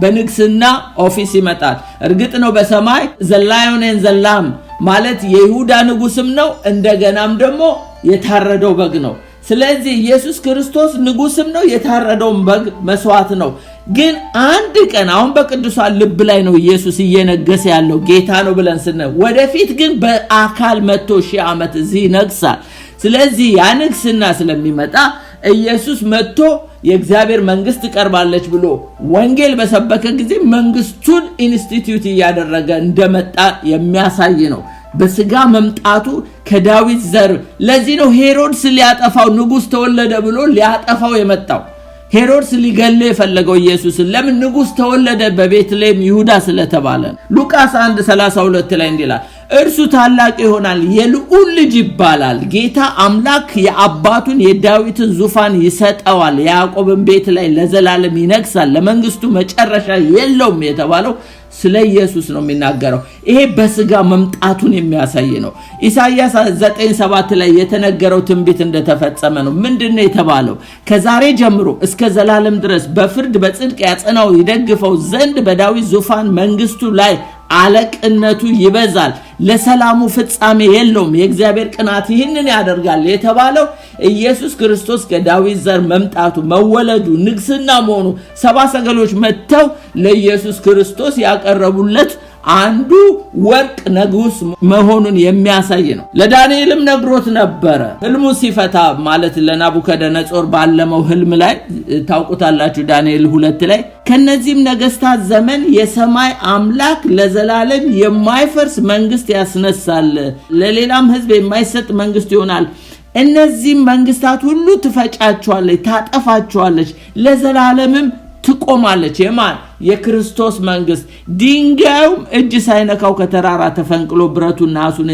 በንግስና ኦፊስ ይመጣል። እርግጥ ነው በሰማይ ዘላዮን ዘላም ማለት የይሁዳ ንጉስም ነው፣ እንደገናም ደግሞ የታረደው በግ ነው። ስለዚህ ኢየሱስ ክርስቶስ ንጉስም ነው፣ የታረደው በግ መስዋዕት ነው። ግን አንድ ቀን አሁን በቅዱሳን ልብ ላይ ነው ኢየሱስ እየነገሰ ያለው ጌታ ነው ብለን ስንል፣ ወደፊት ግን በአካል መጥቶ 1000 ዓመት እዚህ ይነግሳል። ስለዚህ ያ ንግስና ስለሚመጣ ኢየሱስ መጥቶ የእግዚአብሔር መንግስት ቀርባለች ብሎ ወንጌል በሰበከ ጊዜ መንግስቱን ኢንስቲትዩት እያደረገ እንደመጣ የሚያሳይ ነው። በስጋ መምጣቱ ከዳዊት ዘር። ለዚህ ነው ሄሮድስ ሊያጠፋው ንጉስ ተወለደ ብሎ ሊያጠፋው የመጣው። ሄሮድስ ሊገለው የፈለገው ኢየሱስን ለምን? ንጉስ ተወለደ በቤትልሔም ይሁዳ ስለተባለ። ሉቃስ 1:32 ላይ እንዲላል እርሱ ታላቅ ይሆናል፣ የልዑል ልጅ ይባላል። ጌታ አምላክ የአባቱን የዳዊትን ዙፋን ይሰጠዋል፣ ያዕቆብን ቤት ላይ ለዘላለም ይነግሳል፣ ለመንግስቱ መጨረሻ የለውም የተባለው ስለ ኢየሱስ ነው የሚናገረው። ይሄ በስጋ መምጣቱን የሚያሳይ ነው። ኢሳይያስ 9:7 ላይ የተነገረው ትንቢት እንደተፈጸመ ነው። ምንድነው የተባለው? ከዛሬ ጀምሮ እስከ ዘላለም ድረስ በፍርድ በጽድቅ ያጸናው ይደግፈው ዘንድ በዳዊት ዙፋን መንግስቱ ላይ አለቅነቱ ይበዛል፣ ለሰላሙ ፍጻሜ የለውም። የእግዚአብሔር ቅናት ይህንን ያደርጋል የተባለው ኢየሱስ ክርስቶስ ከዳዊት ዘር መምጣቱ፣ መወለዱ፣ ንግስና መሆኑ 70 ሰገሎች መጥተው ለኢየሱስ ክርስቶስ ያቀረቡለት አንዱ ወርቅ ንጉስ መሆኑን የሚያሳይ ነው። ለዳንኤልም ነግሮት ነበረ ህልሙ ሲፈታ ማለት ለናቡከደነጾር ባለመው ህልም ላይ ታውቁታላችሁ። ዳንኤል 2 ላይ ከነዚህም ነገስታት ዘመን የሰማይ አምላክ ለዘላለም የማይፈርስ መንግስት ያስነሳል፣ ለሌላም ህዝብ የማይሰጥ መንግስት ይሆናል። እነዚህ መንግስታት ሁሉ ትፈጫቸዋለች፣ ታጠፋቸዋለች፣ ለዘላለምም ትቆማለች። የማን? የክርስቶስ መንግስት። ድንጋዩም እጅ ሳይነካው ከተራራ ተፈንቅሎ ብረቱን፣ ናሱን፣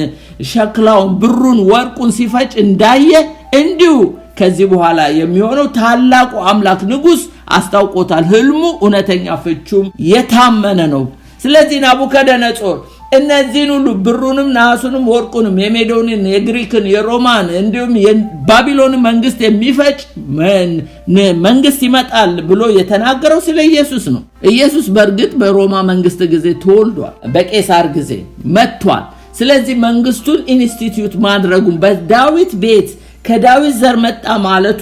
ሸክላውን፣ ብሩን፣ ወርቁን ሲፈጭ እንዳየ እንዲሁ ከዚህ በኋላ የሚሆነው ታላቁ አምላክ ንጉስ አስታውቆታል። ህልሙ እውነተኛ ፍቹም የታመነ ነው። ስለዚህ ናቡከደነጾር እነዚህን ሁሉ ብሩንም፣ ናሱንም፣ ወርቁንም፣ የሜዶንን፣ የግሪክን፣ የሮማን እንዲሁም የባቢሎን መንግስት የሚፈጭ መንግስት ይመጣል ብሎ የተናገረው ስለ ኢየሱስ ነው። ኢየሱስ በእርግጥ በሮማ መንግስት ጊዜ ተወልዷል፣ በቄሳር ጊዜ መጥቷል። ስለዚህ መንግስቱን ኢንስቲትዩት ማድረጉን በዳዊት ቤት ከዳዊት ዘር መጣ ማለቱ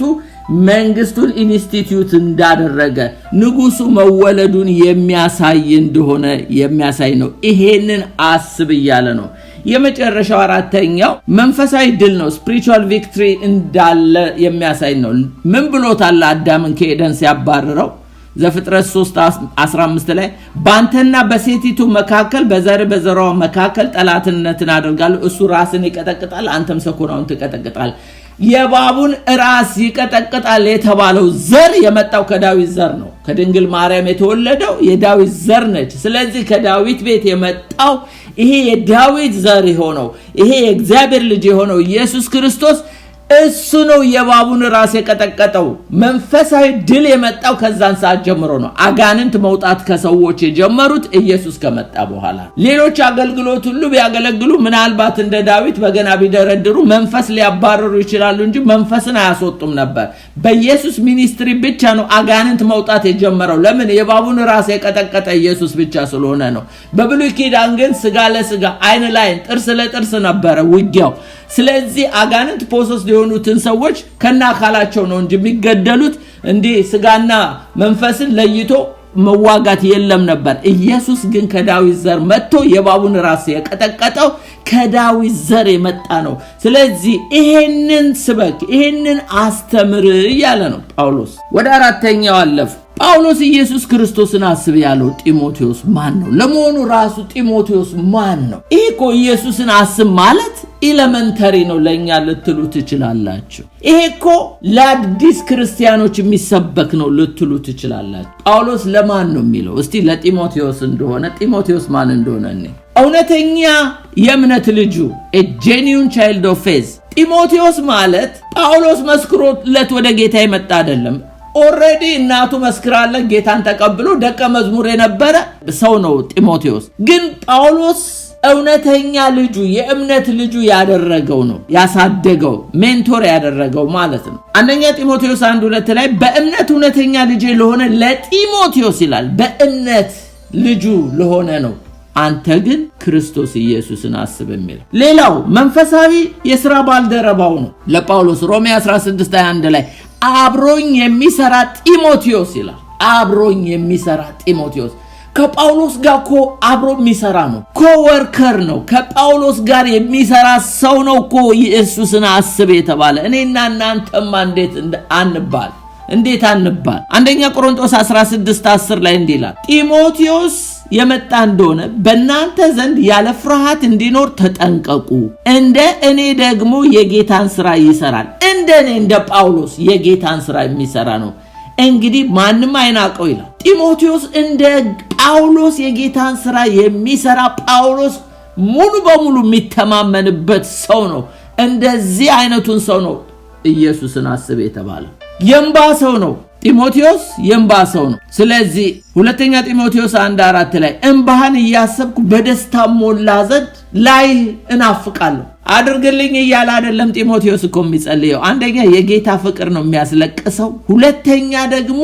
መንግስቱን ኢንስቲትዩት እንዳደረገ ንጉሱ መወለዱን የሚያሳይ እንደሆነ የሚያሳይ ነው። ይሄንን አስብ እያለ ነው። የመጨረሻው አራተኛው መንፈሳዊ ድል ነው። ስፒሪቹዋል ቪክትሪ እንዳለ የሚያሳይ ነው። ምን ብሎታል አዳምን ከኤደን ሲያባረረው? ዘፍጥረት 3:15 ላይ ባንተና በሴቲቱ መካከል በዘሯ መካከል ጠላትነትን አደርጋለሁ፣ እሱ ራስን ይቀጠቅጣል፣ አንተም ሰኮናውን ትቀጠቅጣል። የእባቡን ራስ ይቀጠቅጣል የተባለው ዘር የመጣው ከዳዊት ዘር ነው። ከድንግል ማርያም የተወለደው የዳዊት ዘር ነች። ስለዚህ ከዳዊት ቤት የመጣው ይሄ የዳዊት ዘር የሆነው ይሄ የእግዚአብሔር ልጅ የሆነው ኢየሱስ ክርስቶስ እሱ ነው የእባቡን ራስ የቀጠቀጠው። መንፈሳዊ ድል የመጣው ከዛን ሰዓት ጀምሮ ነው። አጋንንት መውጣት ከሰዎች የጀመሩት ኢየሱስ ከመጣ በኋላ። ሌሎች አገልግሎት ሁሉ ቢያገለግሉ ምናልባት እንደ ዳዊት በገና ቢደረድሩ መንፈስ ሊያባረሩ ይችላሉ እንጂ መንፈስን አያስወጡም ነበር። በኢየሱስ ሚኒስትሪ ብቻ ነው አጋንንት መውጣት የጀመረው። ለምን? የእባቡን ራስ የቀጠቀጠ ኢየሱስ ብቻ ስለሆነ ነው። በብሉይ ኪዳን ግን ስጋ ለስጋ አይን ለአይን ጥርስ ለጥርስ ነበረ ውጊያው። ስለዚህ አጋንንት ፖሰስ የሆኑትን ሰዎች ከናካላቸው ነው እንጂ የሚገደሉት እንዲህ ስጋና መንፈስን ለይቶ መዋጋት የለም ነበር። ኢየሱስ ግን ከዳዊት ዘር መጥቶ የእባቡን ራስ የቀጠቀጠው ከዳዊት ዘር የመጣ ነው። ስለዚህ ይሄንን ስበክ፣ ይሄንን አስተምር እያለ ነው ጳውሎስ። ወደ አራተኛው አለፍ። ጳውሎስ ኢየሱስ ክርስቶስን አስብ ያለው ጢሞቴዎስ ማን ነው? ለመሆኑ ራሱ ጢሞቴዎስ ማን ነው? ይሄኮ ኢየሱስን አስብ ማለት ኤሌመንተሪ ነው ለኛ ልትሉ ትችላላችሁ። ይሄኮ ለአዲስ ክርስቲያኖች የሚሰበክ ነው ልትሉ ትችላላችሁ። ጳውሎስ ለማን ነው የሚለው? እስቲ ለጢሞቴዎስ እንደሆነ ጢሞቴዎስ ማን እንደሆነ ነው። እውነተኛ የእምነት ልጁ a genuine child of faith። ጢሞቴዎስ ማለት ጳውሎስ መስክሮለት ወደ ጌታ የመጣ አይደለም። ኦሬዲ እናቱ መስክራለት ጌታን ተቀብሎ ደቀ መዝሙር የነበረ ሰው ነው ጢሞቴዎስ። ግን ጳውሎስ እውነተኛ ልጁ የእምነት ልጁ ያደረገው ነው፣ ያሳደገው ሜንቶር ያደረገው ማለት ነው። አንደኛ ጢሞቴዎስ 1:2 ላይ በእምነት እውነተኛ ልጅ ለሆነ ለጢሞቴዎስ ይላል። በእምነት ልጁ ለሆነ ነው። አንተ ግን ክርስቶስ ኢየሱስን አስብ የሚል። ሌላው መንፈሳዊ የሥራ ባልደረባው ነው ለጳውሎስ። ሮሜ 16:21 ላይ አብሮኝ የሚሰራ ጢሞቴዎስ ይላል። አብሮኝ የሚሰራ ጢሞቴዎስ ከጳውሎስ ጋር አብሮ የሚሰራ ነው። ኮወርከር ነው። ከጳውሎስ ጋር የሚሰራ ሰው ነው ኢየሱስን አስብ የተባለ። እኔና እናንተማ እንዴት አንባል? አንደኛ ቆሮንቶስ 16:10 ላይ እንዲህ ይላል፣ ጢሞቴዎስ የመጣ እንደሆነ በእናንተ ዘንድ ያለ ፍርሃት እንዲኖር ተጠንቀቁ። እንደ እኔ ደግሞ የጌታን ሥራ ይሰራል። እንደ ጳውሎስ የጌታን ሥራ የሚሰራ ነው። እንግዲህ ማንም አይናቀው ይላል። ጢሞቴዎስ እንደ ጳውሎስ የጌታን ሥራ የሚሰራ ጳውሎስ ሙሉ በሙሉ የሚተማመንበት ሰው ነው። እንደዚህ አይነቱን ሰው ነው ኢየሱስን አስብ የተባለው። የእንባ ሰው ነው ጢሞቴዎስ፣ የእንባ ሰው ነው። ስለዚህ ሁለተኛ ጢሞቴዎስ 1:4 ላይ እንባህን እያሰብኩ በደስታ ሞላ ዘንድ ላይ እናፍቃለሁ። አድርግልኝ እያለ አይደለም ጢሞቴዎስ እኮ የሚጸልየው። አንደኛ የጌታ ፍቅር ነው የሚያስለቅሰው፣ ሁለተኛ ደግሞ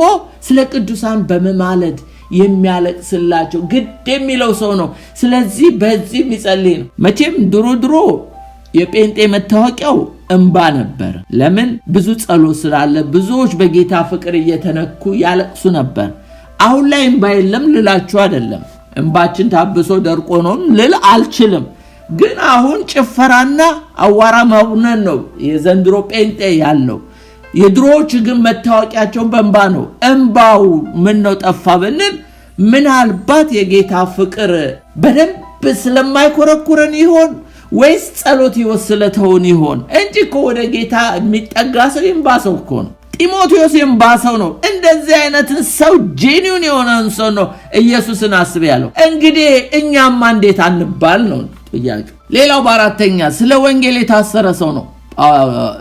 ስለ ቅዱሳን በመማለድ የሚያለቅስላቸው ግድ የሚለው ሰው ነው። ስለዚህ በዚህ የሚጸልይ ነው። መቼም ድሮ የጴንጤ መታወቂያው እንባ ነበር። ለምን? ብዙ ጸሎት ስላለ ብዙዎች በጌታ ፍቅር እየተነኩ ያለቅሱ ነበር። አሁን ላይ እንባ የለም ልላችሁ አይደለም። እንባችን ታብሶ ደርቆ ነው ልል አልችልም። ግን አሁን ጭፈራና አዋራ ማቡነን ነው የዘንድሮ ጴንጤ ያለው። የድሮዎች ግን መታወቂያቸው በእንባ ነው። እንባው ምን ነው ጠፋ ብንል ምናልባት የጌታ ፍቅር በደንብ ስለማይኮረኩረን ይሆን ወይስ ጸሎት ይወስለተውን ይሆን እንጂ ወደ ጌታ የሚጠጋ ሰው ይንባሰው ነው። ጢሞቴዎስ ይንባሰው ነው። እንደዚህ አይነት ሰው ጄኒውን የሆነን ሰው ነው ኢየሱስን አስብ ያለው። እንግዲህ እኛማ እንዴት አንባል ነው ጥያቄው። ሌላው በአራተኛ ስለ ወንጌል የታሰረ ሰው ነው።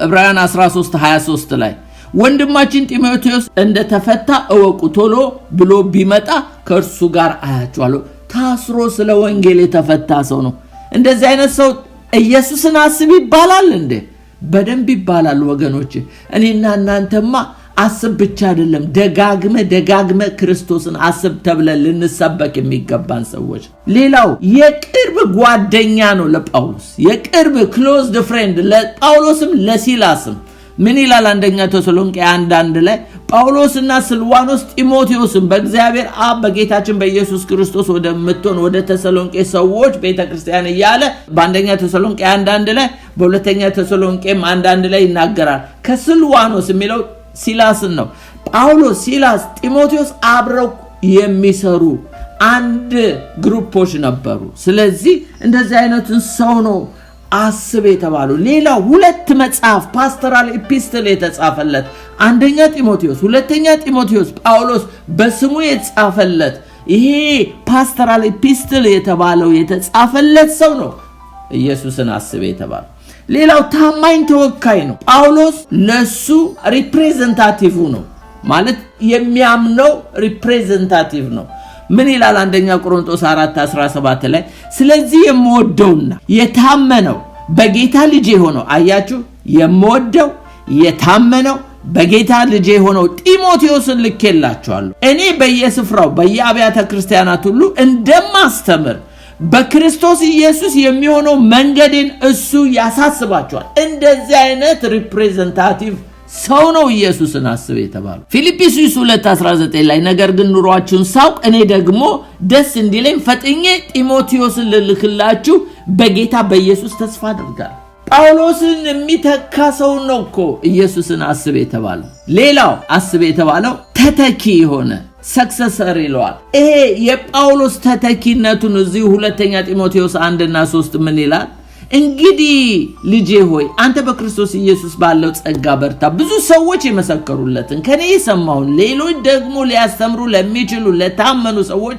ዕብራውያን 13:23 ላይ ወንድማችን ጢሞቴዎስ እንደተፈታ እወቁ፣ ቶሎ ብሎ ቢመጣ ከእርሱ ጋር አያችኋለሁ። ታስሮ ስለ ወንጌል የተፈታ ሰው ነው። እንደዚህ አይነት ሰው ኢየሱስን አስብ ይባላል እንዴ? በደንብ ይባላል ወገኖች። እኔና እናንተማ አስብ ብቻ አይደለም ደጋግመ ክርስቶስን አስብ ተብለን ልንሰበክ የሚገባን ሰዎች። ሌላው የቅርብ ጓደኛ ነው ለጳውሎስ። የቅርብ ክሎዝድ ፍሬንድ ለጳውሎስም ለሲላስም ምን ይላል? አንደኛ ተሰሎንቄ 1:1 ላይ ጳውሎስና ስልዋኖስ ጢሞቴዎስን በእግዚአብሔር አብ በጌታችን በኢየሱስ ክርስቶስ ወደምትሆን ወደ ተሰሎንቄ ሰዎች ቤተክርስቲያን እያለ በአንደኛ ተሰሎንቄ 1:1 ላይ በሁለተኛ ተሰሎንቄም 1:1 ላይ ይናገራል። ከስልዋኖስ የሚለው ሲላስን ነው። ጳውሎስ፣ ሲላስ፣ ጢሞቴዎስ አብረው የሚሰሩ አንድ ግሩፖች ነበሩ። ስለዚህ እንደዚህ አይነቱን ሰው ነው አስብ የተባለው። ሌላው ሁለት መጽሐፍ ፓስቶራል ኤፒስትል የተጻፈለት አንደኛ ጢሞቴዎስ፣ ሁለተኛ ጢሞቴዎስ ጳውሎስ በስሙ የተጻፈለት ይሄ ፓስቶራል ኤፒስትል የተባለው የተጻፈለት ሰው ነው ኢየሱስን አስብ የተባለው። ሌላው ታማኝ ተወካይ ነው። ጳውሎስ ለሱ ሪፕሬዘንታቲቭ ነው ማለት የሚያምነው ሪፕሬዘንታቲቭ ነው። ምን ይላል? አንደኛ ቆሮንቶስ 4:17 ላይ ስለዚህ የምወደውና የታመነው በጌታ ልጅ ሆነው አያችሁ፣ የምወደው የታመነው በጌታ ልጅ ሆነው ጢሞቴዎስን ልኬላችኋለሁ። እኔ በየስፍራው በየአብያተ ክርስቲያናት ሁሉ እንደማስተምር በክርስቶስ ኢየሱስ የሚሆነው መንገድን እሱ ያሳስባችኋል። እንደዚህ አይነት ሪፕሬዘንታቲቭ ሰው ነው ኢየሱስን አስብ የተባለው። ፊልጵስዩስ 2:19 ላይ ነገር ግን ኑሯችሁን ሳውቅ እኔ ደግሞ ደስ እንዲለኝ ፈጥኜ ጢሞቴዎስን ልልክላችሁ በጌታ በኢየሱስ ተስፋ አደርጋለሁ። ጳውሎስን የሚተካ ሰው ነው እኮ ኢየሱስን አስብ የተባለው። ሌላው አስብ የተባለው ተተኪ የሆነ ሰክሰሰር ይለዋል። ይሄ የጳውሎስ ተተኪነቱን እዚህ ሁለተኛ ጢሞቴዎስ 1:3 ምን ይላል? እንግዲህ ልጄ ሆይ አንተ በክርስቶስ ኢየሱስ ባለው ጸጋ በርታ። ብዙ ሰዎች የመሰከሩለትን ከኔ የሰማውን ሌሎች ደግሞ ሊያስተምሩ ለሚችሉ ለታመኑ ሰዎች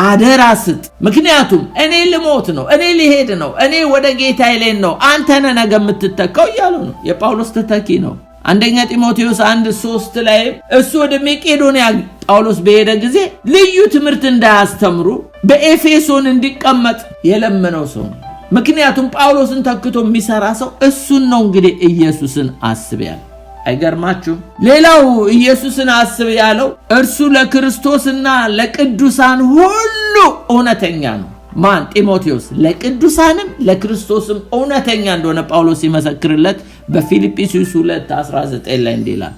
አደራ ስጥ። ምክንያቱም እኔ ልሞት ነው፣ እኔ ሊሄድ ነው፣ እኔ ወደ ጌታዬ ልሄድ ነው፣ አንተ ነህ ነገ የምትተካው እያሉ ነው። የጳውሎስ ተተኪ ነው። አንደኛ ጢሞቴዎስ 1:3 ላይ እሱ ወደ መቄዶንያ ጳውሎስ በሄደ ጊዜ ልዩ ትምህርት እንዳያስተምሩ በኤፌሶን እንዲቀመጥ የለመነው ሰው ነው። ምክንያቱም ጳውሎስን ተክቶ የሚሰራ ሰው እሱን ነው። እንግዲህ ኢየሱስን አስብ ያለው አይገርማችሁ? ሌላው ኢየሱስን አስብ ያለው እርሱ ለክርስቶስና ለቅዱሳን ሁሉ እውነተኛ ነው። ማን? ጢሞቴዎስ ለቅዱሳንም ለክርስቶስም እውነተኛ እንደሆነ ጳውሎስ ይመሰክርለት በፊልጵስዩስ 2:19 ላይ እንዲላል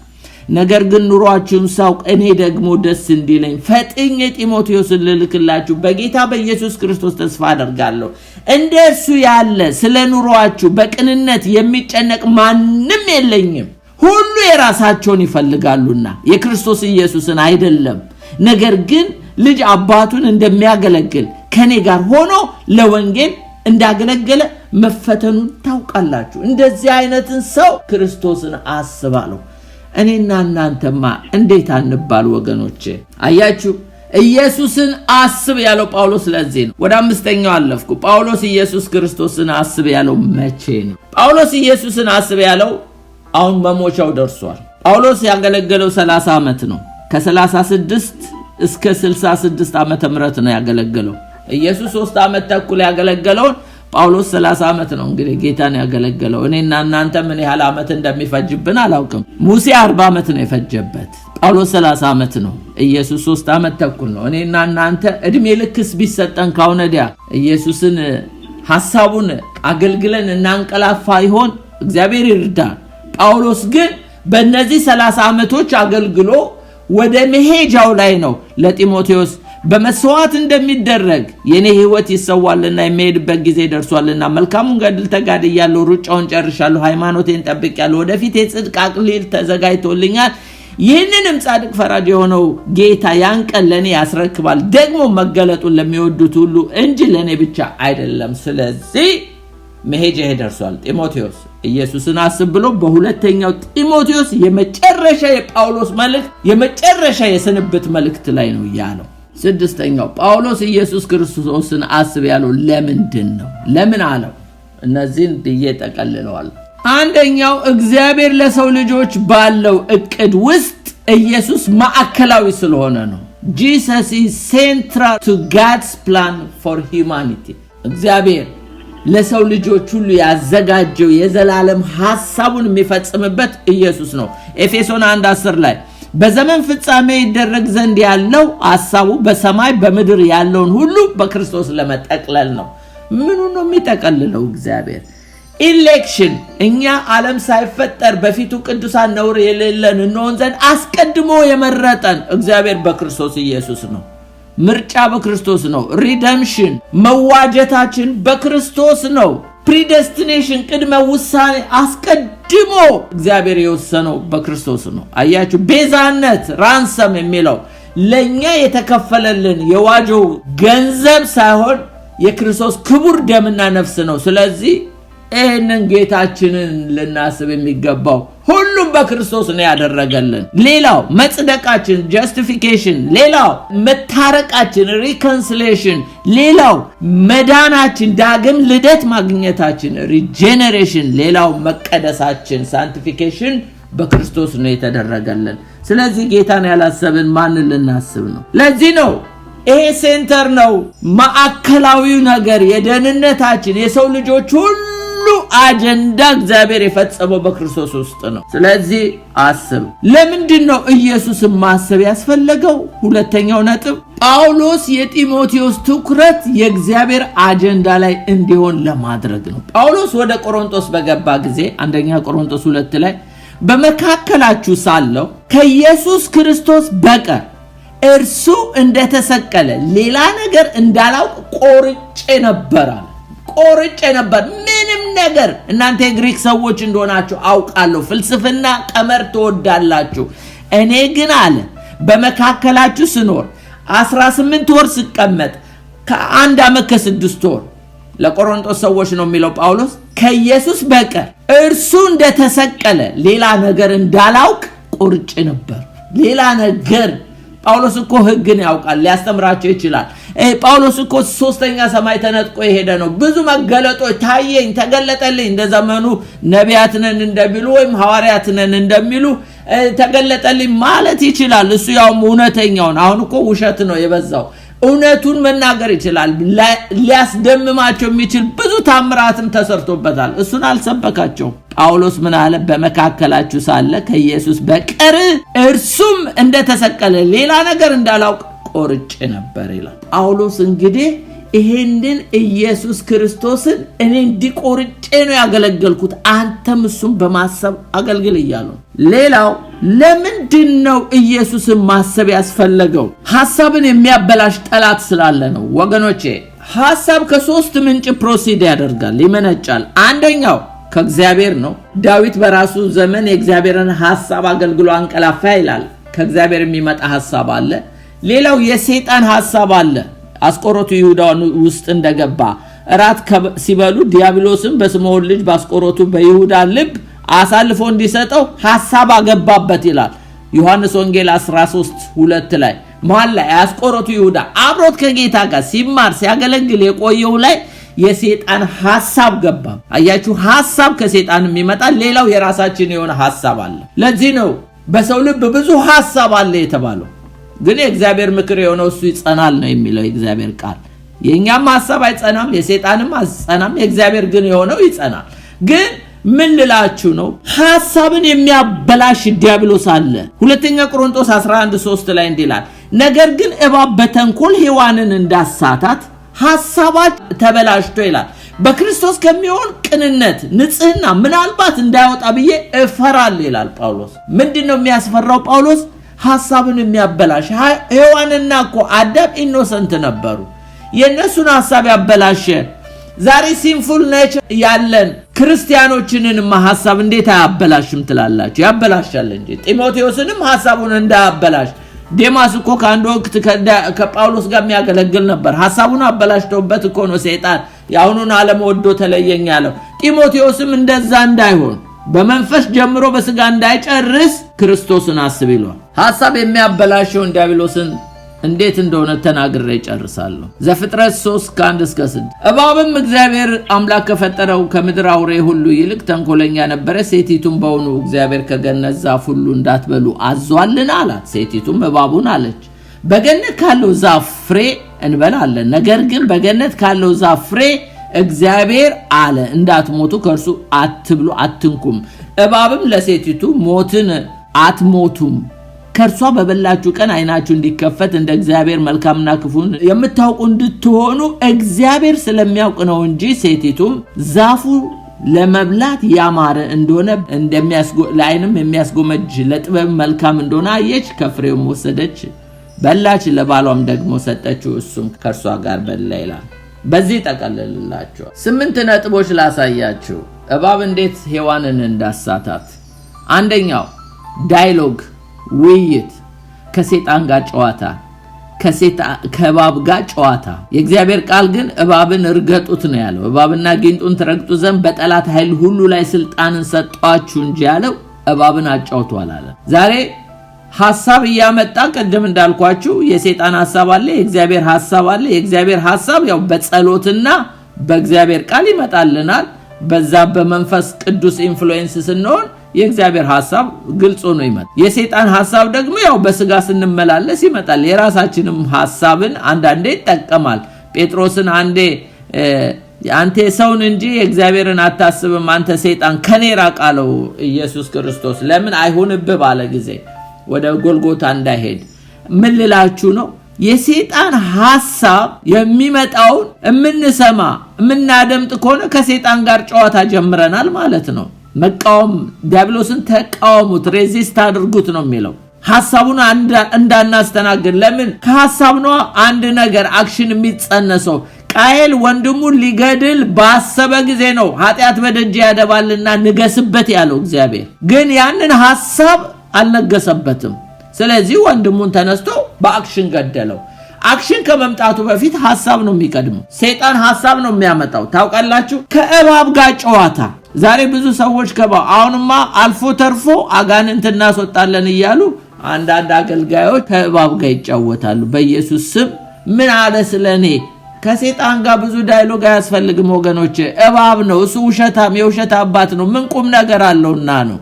ነገር ግን ኑሯችሁን ሳውቅ እኔ ደግሞ ደስ እንዲለኝ ፈጥኜ ጢሞቴዎስን ልልክላችሁ በጌታ በኢየሱስ ክርስቶስ ተስፋ አደርጋለሁ። እንደርሱ ያለ ስለ ኑሯችሁ በቅንነት የሚጨነቅ ማንም የለኝም። ሁሉ የራሳቸውን ይፈልጋሉና የክርስቶስ ኢየሱስን አይደለም። ነገር ግን ልጅ አባቱን እንደሚያገለግል ከኔ ጋር ሆኖ ለወንጌል እንዳገለገለ መፈተኑን ታውቃላችሁ። እንደዚህ አይነትን ሰው ክርስቶስን አስባለሁ። እኔና እናንተማ እንዴት አንባል ወገኖቼ? አያችሁ ኢየሱስን አስብ ያለው ጳውሎስ ለዚህ ነው። ወደ አምስተኛው አለፍኩ። ጳውሎስ ኢየሱስ ክርስቶስን አስብ ያለው መቼ ነው? ጳውሎስ ኢየሱስን አስብ ያለው አሁን መሞቻው ደርሷል። ጳውሎስ ያገለገለው 30 ዓመት ነው። ከ36 እስከ 66 ዓመተ ምህረት ነው ያገለገለው። ኢየሱስ 3 ዓመት ተኩል ያገለገለው ጳውሎስ 30 ዓመት ነው እንግዲህ ጌታን ያገለገለው። እኔና እናንተ ምን ያህል ዓመት እንደሚፈጅብን አላውቅም። ሙሴ 40 ዓመት ነው የፈጀበት፣ ጳውሎስ 30 ዓመት ነው። ኢየሱስ 3 ዓመት ተኩል ነው። እኔና እናንተ እድሜ ልክስ ቢሰጠን ካውነዲያ ኢየሱስን ሐሳቡን አገልግለን እናንቀላፋ ይሆን? እግዚአብሔር ይርዳን። ጳውሎስ ግን በእነዚህ 30 ዓመቶች አገልግሎ ወደ መሄጃው ላይ ነው ለጢሞቴዎስ በመስዋዕት እንደሚደረግ የኔ ህይወት ይሰዋልና የሚሄድበት ጊዜ ደርሷልና መልካሙን ገድል ተጋድያለሁ፣ ሩጫውን ጨርሻለሁ፣ ሃይማኖቴን ጠብቄያለሁ፣ ወደፊት የጽድቅ አክሊል ተዘጋጅቶልኛል። ይህንንም ጻድቅ ፈራጅ የሆነው ጌታ ያን ቀን ለኔ ያስረክባል፣ ደግሞ መገለጡን ለሚወዱት ሁሉ እንጂ ለኔ ብቻ አይደለም። ስለዚህ መሄጃዬ ደርሷል። ጢሞቴዎስ ኢየሱስን አስብ ብሎ በሁለተኛው ጢሞቴዎስ የመጨረሻ የጳውሎስ መልእክት የመጨረሻ የስንብት መልእክት ላይ ነው ያለው። ስድስተኛው ጳውሎስ ኢየሱስ ክርስቶስን አስብ ያለው ለምንድን ነው? ለምን አለው? እነዚህን ብዬ ጠቀልለዋል። አንደኛው እግዚአብሔር ለሰው ልጆች ባለው እቅድ ውስጥ ኢየሱስ ማዕከላዊ ስለሆነ ነው። Jesus is central to God's plan for humanity። እግዚአብሔር ለሰው ልጆች ሁሉ ያዘጋጀው የዘላለም ሐሳቡን የሚፈጽምበት ኢየሱስ ነው። ኤፌሶን 1:10 ላይ በዘመን ፍጻሜ ይደረግ ዘንድ ያለው ሐሳቡ በሰማይ በምድር ያለውን ሁሉ በክርስቶስ ለመጠቅለል ነው። ምኑ ነው የሚጠቀልለው? እግዚአብሔር ኢሌክሽን እኛ ዓለም ሳይፈጠር በፊቱ ቅዱሳን ነውር የሌለን እንሆን ዘንድ አስቀድሞ የመረጠን እግዚአብሔር በክርስቶስ ኢየሱስ ነው። ምርጫ በክርስቶስ ነው። ሪደምፕሽን መዋጀታችን በክርስቶስ ነው። ፕሪደስቲኔሽን ቅድመ ውሳኔ አስቀድሞ እግዚአብሔር የወሰነው በክርስቶስ ነው። አያችሁ፣ ቤዛነት ራንሰም የሚለው ለኛ የተከፈለልን የዋጀው ገንዘብ ሳይሆን የክርስቶስ ክቡር ደምና ነፍስ ነው። ስለዚህ ይህንን ጌታችንን ልናስብ የሚገባው ሁሉም በክርስቶስ ነው ያደረገልን። ሌላው መጽደቃችን ጀስቲፊኬሽን፣ ሌላው መታረቃችን ሪኮንሲሊየሽን፣ ሌላው መዳናችን ዳግም ልደት ማግኘታችን ሪጀነሬሽን፣ ሌላው መቀደሳችን ሳንቲፊኬሽን በክርስቶስ ነው የተደረገልን። ስለዚህ ጌታን ያላሰብን ማንን ልናስብ ነው? ለዚህ ነው ይሄ ሴንተር ነው ማዕከላዊው ነገር የደህንነታችን የሰው ልጆች ሁሉ አጀንዳ እግዚአብሔር የፈጸመው በክርስቶስ ውስጥ ነው። ስለዚህ አስብ። ለምንድን ነው ኢየሱስን ማሰብ ያስፈለገው? ሁለተኛው ነጥብ ጳውሎስ የጢሞቴዎስ ትኩረት የእግዚአብሔር አጀንዳ ላይ እንዲሆን ለማድረግ ነው። ጳውሎስ ወደ ቆሮንቶስ በገባ ጊዜ አንደኛ ቆሮንቶስ 2 ላይ በመካከላችሁ ሳለሁ ከኢየሱስ ክርስቶስ በቀር እርሱ እንደተሰቀለ ሌላ ነገር እንዳላውቅ ቆርጬ ነበር። ምንም ነገር እናንተ የግሪክ ሰዎች እንደሆናችሁ አውቃለሁ። ፍልስፍና ቀመር ትወዳላችሁ። እኔ ግን አለ በመካከላችሁ ስኖር 18 ወር ስቀመጥ ከ1 ዓመት ከ6 ወር ለቆሮንቶስ ሰዎች ነው የሚለው ጳውሎስ ከኢየሱስ በቀር እርሱ እንደተሰቀለ ሌላ ነገር እንዳላውቅ ቆርጬ ነበር። ሌላ ነገር ጳውሎስ እኮ ሕግን ያውቃል፣ ሊያስተምራቸው ይችላል። ጳውሎስ እኮ 3ኛ ሰማይ ተነጥቆ የሄደ ነው። ብዙ መገለጦች ታየኝ፣ ተገለጠልኝ እንደዘመኑ ነቢያት ነን እንደሚሉ ወይም ሐዋርያት ነን እንደሚሉ ተገለጠልኝ ማለት ይችላል። እሱ ያው እውነተኛውን አሁን እኮ ውሸት ነው የበዛው። እውነቱን መናገር ይችላል። ሊያስደምማቸው የሚችል ብዙ ታምራትም ተሰርቶበታል። እሱን አልሰበካቸው። ጳውሎስ ምን አለ? በመካከላችሁ ሳለ ከኢየሱስ በቀር እርሱም እንደተሰቀለ ሌላ ነገር እንዳላውቅ ቆርጬ ነበር ይላል ጳውሎስ። እንግዲህ ይሄንን ኢየሱስ ክርስቶስን እኔ እንዲቆርጬ ነው ያገለገልኩት፣ አንተም እሱን በማሰብ አገልግል እያሉ። ሌላው ለምንድን ነው ኢየሱስን ማሰብ ያስፈለገው? ሐሳብን የሚያበላሽ ጠላት ስላለ ነው ወገኖቼ። ሐሳብ ከ3 ምንጭ ፕሮሲድ ያደርጋል፣ ይመነጫል። አንደኛው ከእግዚአብሔር ነው። ዳዊት በራሱ ዘመን የእግዚአብሔርን ሐሳብ አገልግሎ አንቀላፋ ይላል። ከእግዚአብሔር የሚመጣ ሐሳብ አለ። ሌላው የሰይጣን ሐሳብ አለ። አስቆሮቱ ይሁዳ ውስጥ እንደገባ እራት ሲበሉ ዲያብሎስም በስምዖን ልጅ በአስቆሮቱ በይሁዳ ልብ አሳልፎ እንዲሰጠው ሐሳብ አገባበት ይላል ዮሐንስ ወንጌል 13:2 ላይ። መሃል ላይ አስቆሮቱ ይሁዳ አብሮት ከጌታ ጋር ሲማር ሲያገለግል የቆየው ላይ የሰይጣን ሐሳብ ገባ። አያችሁ፣ ሐሳብ ከሰይጣን የሚመጣ። ሌላው የራሳችን የሆነ ሐሳብ አለ። ለዚህ ነው በሰው ልብ ብዙ ሐሳብ አለ የተባለው። ግን የእግዚአብሔር ምክር የሆነው እሱ ይጸናል ነው የሚለው የእግዚአብሔር ቃል። የኛም ሐሳብ አይጸናም፣ የሰይጣንም አይጸናም። የእግዚአብሔር ግን የሆነው ይጸናል። ግን ምን ልላችሁ ነው? ሐሳብን የሚያበላሽ ዲያብሎስ አለ። ሁለተኛ ቆሮንቶስ 11:3 ላይ እንዲላል፣ ነገር ግን እባብ በተንኮል ሔዋንን እንዳሳታት ሐሳባች ተበላሽቶ ይላል። በክርስቶስ ከሚሆን ቅንነት ንጽህና ምናልባት እንዳይወጣ ብዬ እፈራለሁ ይላል ጳውሎስ። ምንድነው የሚያስፈራው ጳውሎስ? ሐሳብን የሚያበላሽ። ሔዋንና እኮ አዳም ኢኖሰንት ነበሩ። የነሱን ሐሳብ ያበላሸ ዛሬ ሲንፉል ኔቸር ያለን ክርስቲያኖችንንማ ሐሳብ እንዴት አያበላሽም ትላላችሁ? ያበላሻል እንጂ። ጢሞቴዎስንም ሐሳቡን እንዳያበላሽ ዴማስ እኮ ከአንድ ወቅት ከጳውሎስ ጋር የሚያገለግል ነበር። ሐሳቡን አበላሽተውበት እኮ ነው ሰይጣን ያሁኑን ዓለም ወዶ ተለየኝ ያለው። ጢሞቴዎስም እንደዛ እንዳይሆን በመንፈስ ጀምሮ በስጋ እንዳይጨርስ ክርስቶስን አስብ ይሏል። ሐሳብ የሚያበላሸውን ዲያብሎስን እንዴት እንደሆነ ተናግሬ ጨርሳለሁ። ዘፍጥረት 3:1-6 እባብም እግዚአብሔር አምላክ ከፈጠረው ከምድር አውሬ ሁሉ ይልቅ ተንኮለኛ ነበረ። ሴቲቱም በውኑ እግዚአብሔር ከገነት ዛፍ ሁሉ እንዳትበሉ አዟልና አላት። ሴቲቱም እባቡን አለች፣ በገነት ካለው ዛፍ ፍሬ እንበላለን፣ ነገር ግን በገነት ካለው ዛፍ ፍሬ እግዚአብሔር አለ እንዳትሞቱ ከእርሱ አትብሉ አትንኩም። እባብም ለሴቲቱ ሞትን አትሞቱም፣ ከእርሷ በበላችሁ ቀን አይናችሁ እንዲከፈት እንደ እግዚአብሔር መልካምና ክፉን የምታውቁ እንድትሆኑ እግዚአብሔር ስለሚያውቅ ነው እንጂ። ሴቲቱም ዛፉ ለመብላት ያማረ እንደሆነ ለዓይንም የሚያስጎመጅ ለጥበብ መልካም እንደሆነ አየች። ከፍሬው ወሰደች በላች፣ ለባሏም ደግሞ ሰጠችው፣ እሱም ከርሷ ጋር በላ ይላል። በዚህ ተቀለልላችሁ 8 ነጥቦች ላሳያችሁ እባብ እንዴት ሔዋንን እንዳሳታት። አንደኛው ዳያሎግ ውይይት፣ ከሰይጣን ጋር ጨዋታ፣ ከእባብ ጋር ጨዋታ። የእግዚአብሔር ቃል ግን እባብን እርገጡት ነው ያለው። እባብና ጊንጡን ትረግጡ ዘንድ በጠላት ኃይል ሁሉ ላይ ስልጣንን ሰጧችሁ እንጂ ያለው እባብን አጫውቷል አለ። ዛሬ ሐሳብ እያመጣ ቀደም እንዳልኳችሁ የሰይጣን ሐሳብ አለ፣ የእግዚአብሔር ሐሳብ አለ። የእግዚአብሔር ሐሳብ ያው በጸሎትና በእግዚአብሔር ቃል ይመጣልናል። በዛ በመንፈስ ቅዱስ ኢንፍሉዌንስ ስንሆን የእግዚአብሔር ሐሳብ ግልጽ ሆኖ ይመጣል። የሰይጣን ሐሳብ ደግሞ ያው በስጋ ስንመላለስ ይመጣል። የራሳችንም ሐሳብን አንዳንዴ ይጠቀማል። ጴጥሮስን አንዴ አንተ ሰውን እንጂ እግዚአብሔርን አታስብም አንተ ሰይጣን ከኔ ራቅ አለው ኢየሱስ ክርስቶስ። ለምን አይሆንብህ ባለ ጊዜ ወደ ጎልጎታ እንዳይሄድ። ምን ልላችሁ ነው? የሰይጣን ሐሳብ የሚመጣውን የምንሰማ የምናደምጥ ከሆነ ከሰይጣን ጋር ጨዋታ ጀምረናል ማለት ነው። መቃወም፣ ዲያብሎስን ተቃወሙት፣ ሬዚስት አድርጉት ነው የሚለው። ሐሳቡን እንዳናስተናግድ። ለምን? ከሐሳብ ነው አንድ ነገር አክሽን የሚጸነሰው። ቃየል ወንድሙን ሊገድል ባሰበ ጊዜ ነው ኃጢአት በደጅ ያደባልና ንገስበት ያለው እግዚአብሔር። ግን ያንን ሐሳብ አልነገሰበትም። ስለዚህ ወንድሙን ተነስቶ በአክሽን ገደለው። አክሽን ከመምጣቱ በፊት ሐሳብ ነው የሚቀድመው። ሰይጣን ሐሳብ ነው የሚያመጣው። ታውቃላችሁ? ከእባብ ጋር ጨዋታ። ዛሬ ብዙ ሰዎች አሁንማ አልፎ ተርፎ አጋንንት እናስወጣለን እያሉ አንዳንድ አገልጋዮች ከእባብ ጋር ይጫወታሉ። በኢየሱስ ስም ምን አለ ስለኔ? ከሰይጣን ጋር ብዙ ዳያሎግ አያስፈልግም ወገኖች። እባብ ነው እሱ፣ ውሸታም፣ የውሸት አባት ነው። ምን ቁም ነገር አለውና ነው?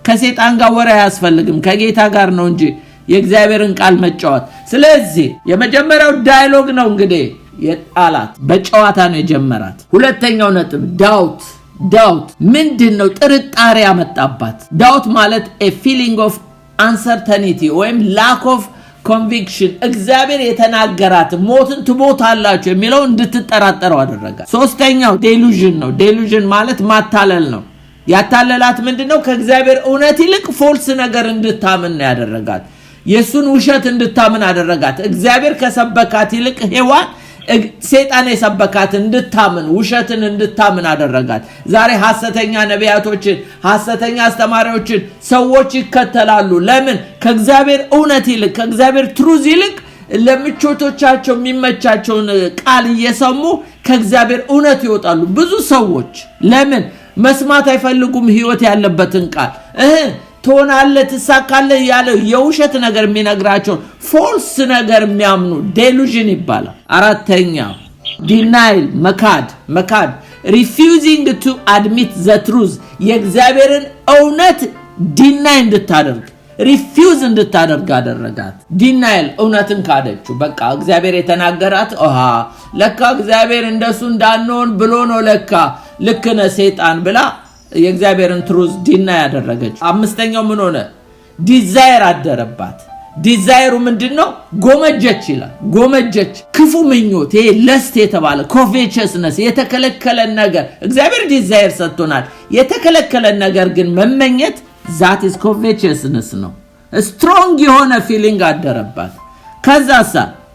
ከሰይጣን ጋር ወሬ አያስፈልግም፣ ከጌታ ጋር ነው እንጂ የእግዚአብሔርን ቃል መጫወት። ስለዚህ የመጀመሪያው ዳያሎግ ነው። እንግዲህ የጣላት በጨዋታ ነው የጀመራት። ሁለተኛው ነጥብ ዳውት ምንድነው? ጥርጣሬ ያመጣባት። ዳውት ማለት a feeling of uncertainty ወይም lack of conviction። እግዚአብሔር የተናገራት ሞትን ትሞታላችሁ የሚለው እንድትጠራጠረው አደረጋት። ሶስተኛው ዴሉዥን ነው። ዴሉዥን ማለት ማታለል ነው። ያታለላት ምንድነው? ከእግዚአብሔር እውነት ይልቅ ፎልስ ነገር እንድታምን ያደረጋት። የሱን ውሸት እንድታምን አደረጋት። እግዚአብሔር ከሰበካት ይልቅ ሔዋን ሰይጣን የሰበካት እንድታምን፣ ውሸትን እንድታምን አደረጋት። ዛሬ ሐሰተኛ ነቢያቶችን፣ ሐሰተኛ አስተማሪዎችን ሰዎች ይከተላሉ። ለምን? ከእግዚአብሔር እውነት ይልቅ፣ ከእግዚአብሔር ትሩዝ ይልቅ ለምቾቶቻቸው የሚመቻቸውን ቃል እየሰሙ ከእግዚአብሔር እውነት ይወጣሉ ብዙ ሰዎች። ለምን? መስማት አይፈልጉም ህይወት ያለበትን ቃል። ትሆናለህ፣ ትሳካለህ ያለው የውሸት ነገር የሚነግራቸው ፎልስ ነገር የሚያምኑ ዴሉዥን ይባላል። አራተኛው ዲናይል፣ መካድ refusing to admit the truth። የእግዚአብሔርን እውነት ዲናይ እንድታደርግ፣ ሪፊውዝ እንድታደርግ አደረጋት። ዲናይል እውነትን ካደችው። በቃ እግዚአብሔር የተናገራት ለካ እግዚአብሔር እንደሱ እንዳንሆን ብሎ ነው ለካ ልክ ነህ ሰይጣን ብላ የእግዚአብሔርን ትሩዝ ዲናይ ያደረገች። አምስተኛው ምን ሆነ? ዲዛየር አደረባት። ዲዛየሩ ምንድነው? ጎመጀች ይላል። ጎመጀች፣ ክፉ ምኞት፣ ይሄ ለስት የተባለ ኮቬቸስነስ፣ የተከለከለ ነገር። እግዚአብሔር ዲዛየር ሰጥቶናል። የተከለከለ ነገር ግን መመኘት that is covetousness ነው። ስትሮንግ የሆነ ፊሊንግ አደረባት። ከዛሳ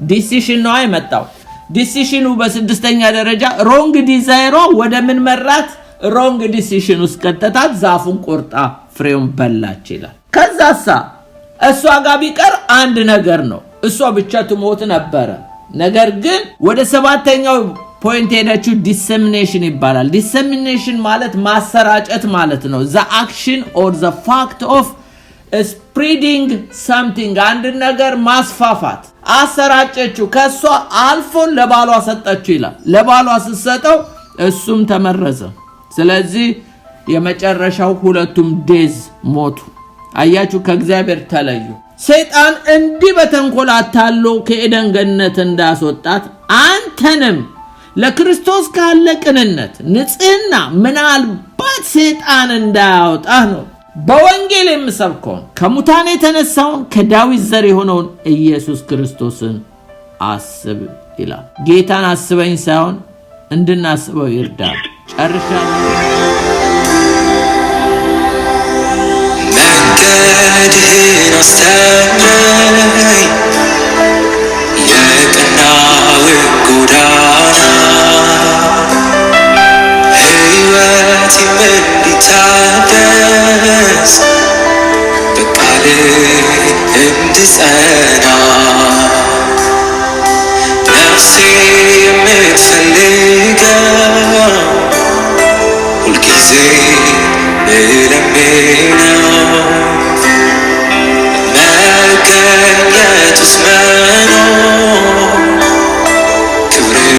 ዲሲሽን ነው አይመጣው። ዲሲሽኑ በስድስተኛ ደረጃ ሮንግ ዲዛይሮ ወደ ምን መራት? ሮንግ ዲሲሽን ውስጥ ከተታት። ዛፉን ቆርጣ ፍሬውን በላች ይላል። ከዛሳ እሷ ጋር ቢቀር አንድ ነገር ነው፣ እሷ ብቻ ትሞት ነበረ። ነገር ግን ወደ ሰባተኛው ፖይንት ሄደችው። ዲሰሚኔሽን ይባላል። ዲሰሚኔሽን ማለት ማሰራጨት ማለት ነው። the action or the fact of spreading something፣ አንድ ነገር ማስፋፋት። አሰራጨችው፣ ከሷ አልፎ ለባሏ ሰጠችው ይላል። ለባሏ ስትሰጠው እሱም ተመረዘ። ስለዚህ የመጨረሻው ሁለቱም ዴዝ ሞቱ። አያችሁ፣ ከእግዚአብሔር ተለዩ። ሰይጣን እንዲህ በተንኮል አታሎ ከኤደን ገነት እንዳስወጣት አንተንም ለክርስቶስ ካለ ቅንነት፣ ንጽህና ምናልባት ሰይጣን እንዳያወጣህ ነው በወንጌል የምሰብከውን ከሙታን የተነሳውን ከዳዊት ዘር የሆነውን ኢየሱስ ክርስቶስን አስብ ይላል። ጌታን አስበኝ ሳይሆን እንድናስበው ይርዳል። ጨርሻለሁ። መንገድህን አስተምረኝ የቀናውን ጎዳና ሕይወቴም እንዲታደስ በቃልህ እንድጸና ነፍሴ የምትፈልገው ሁልጊዜ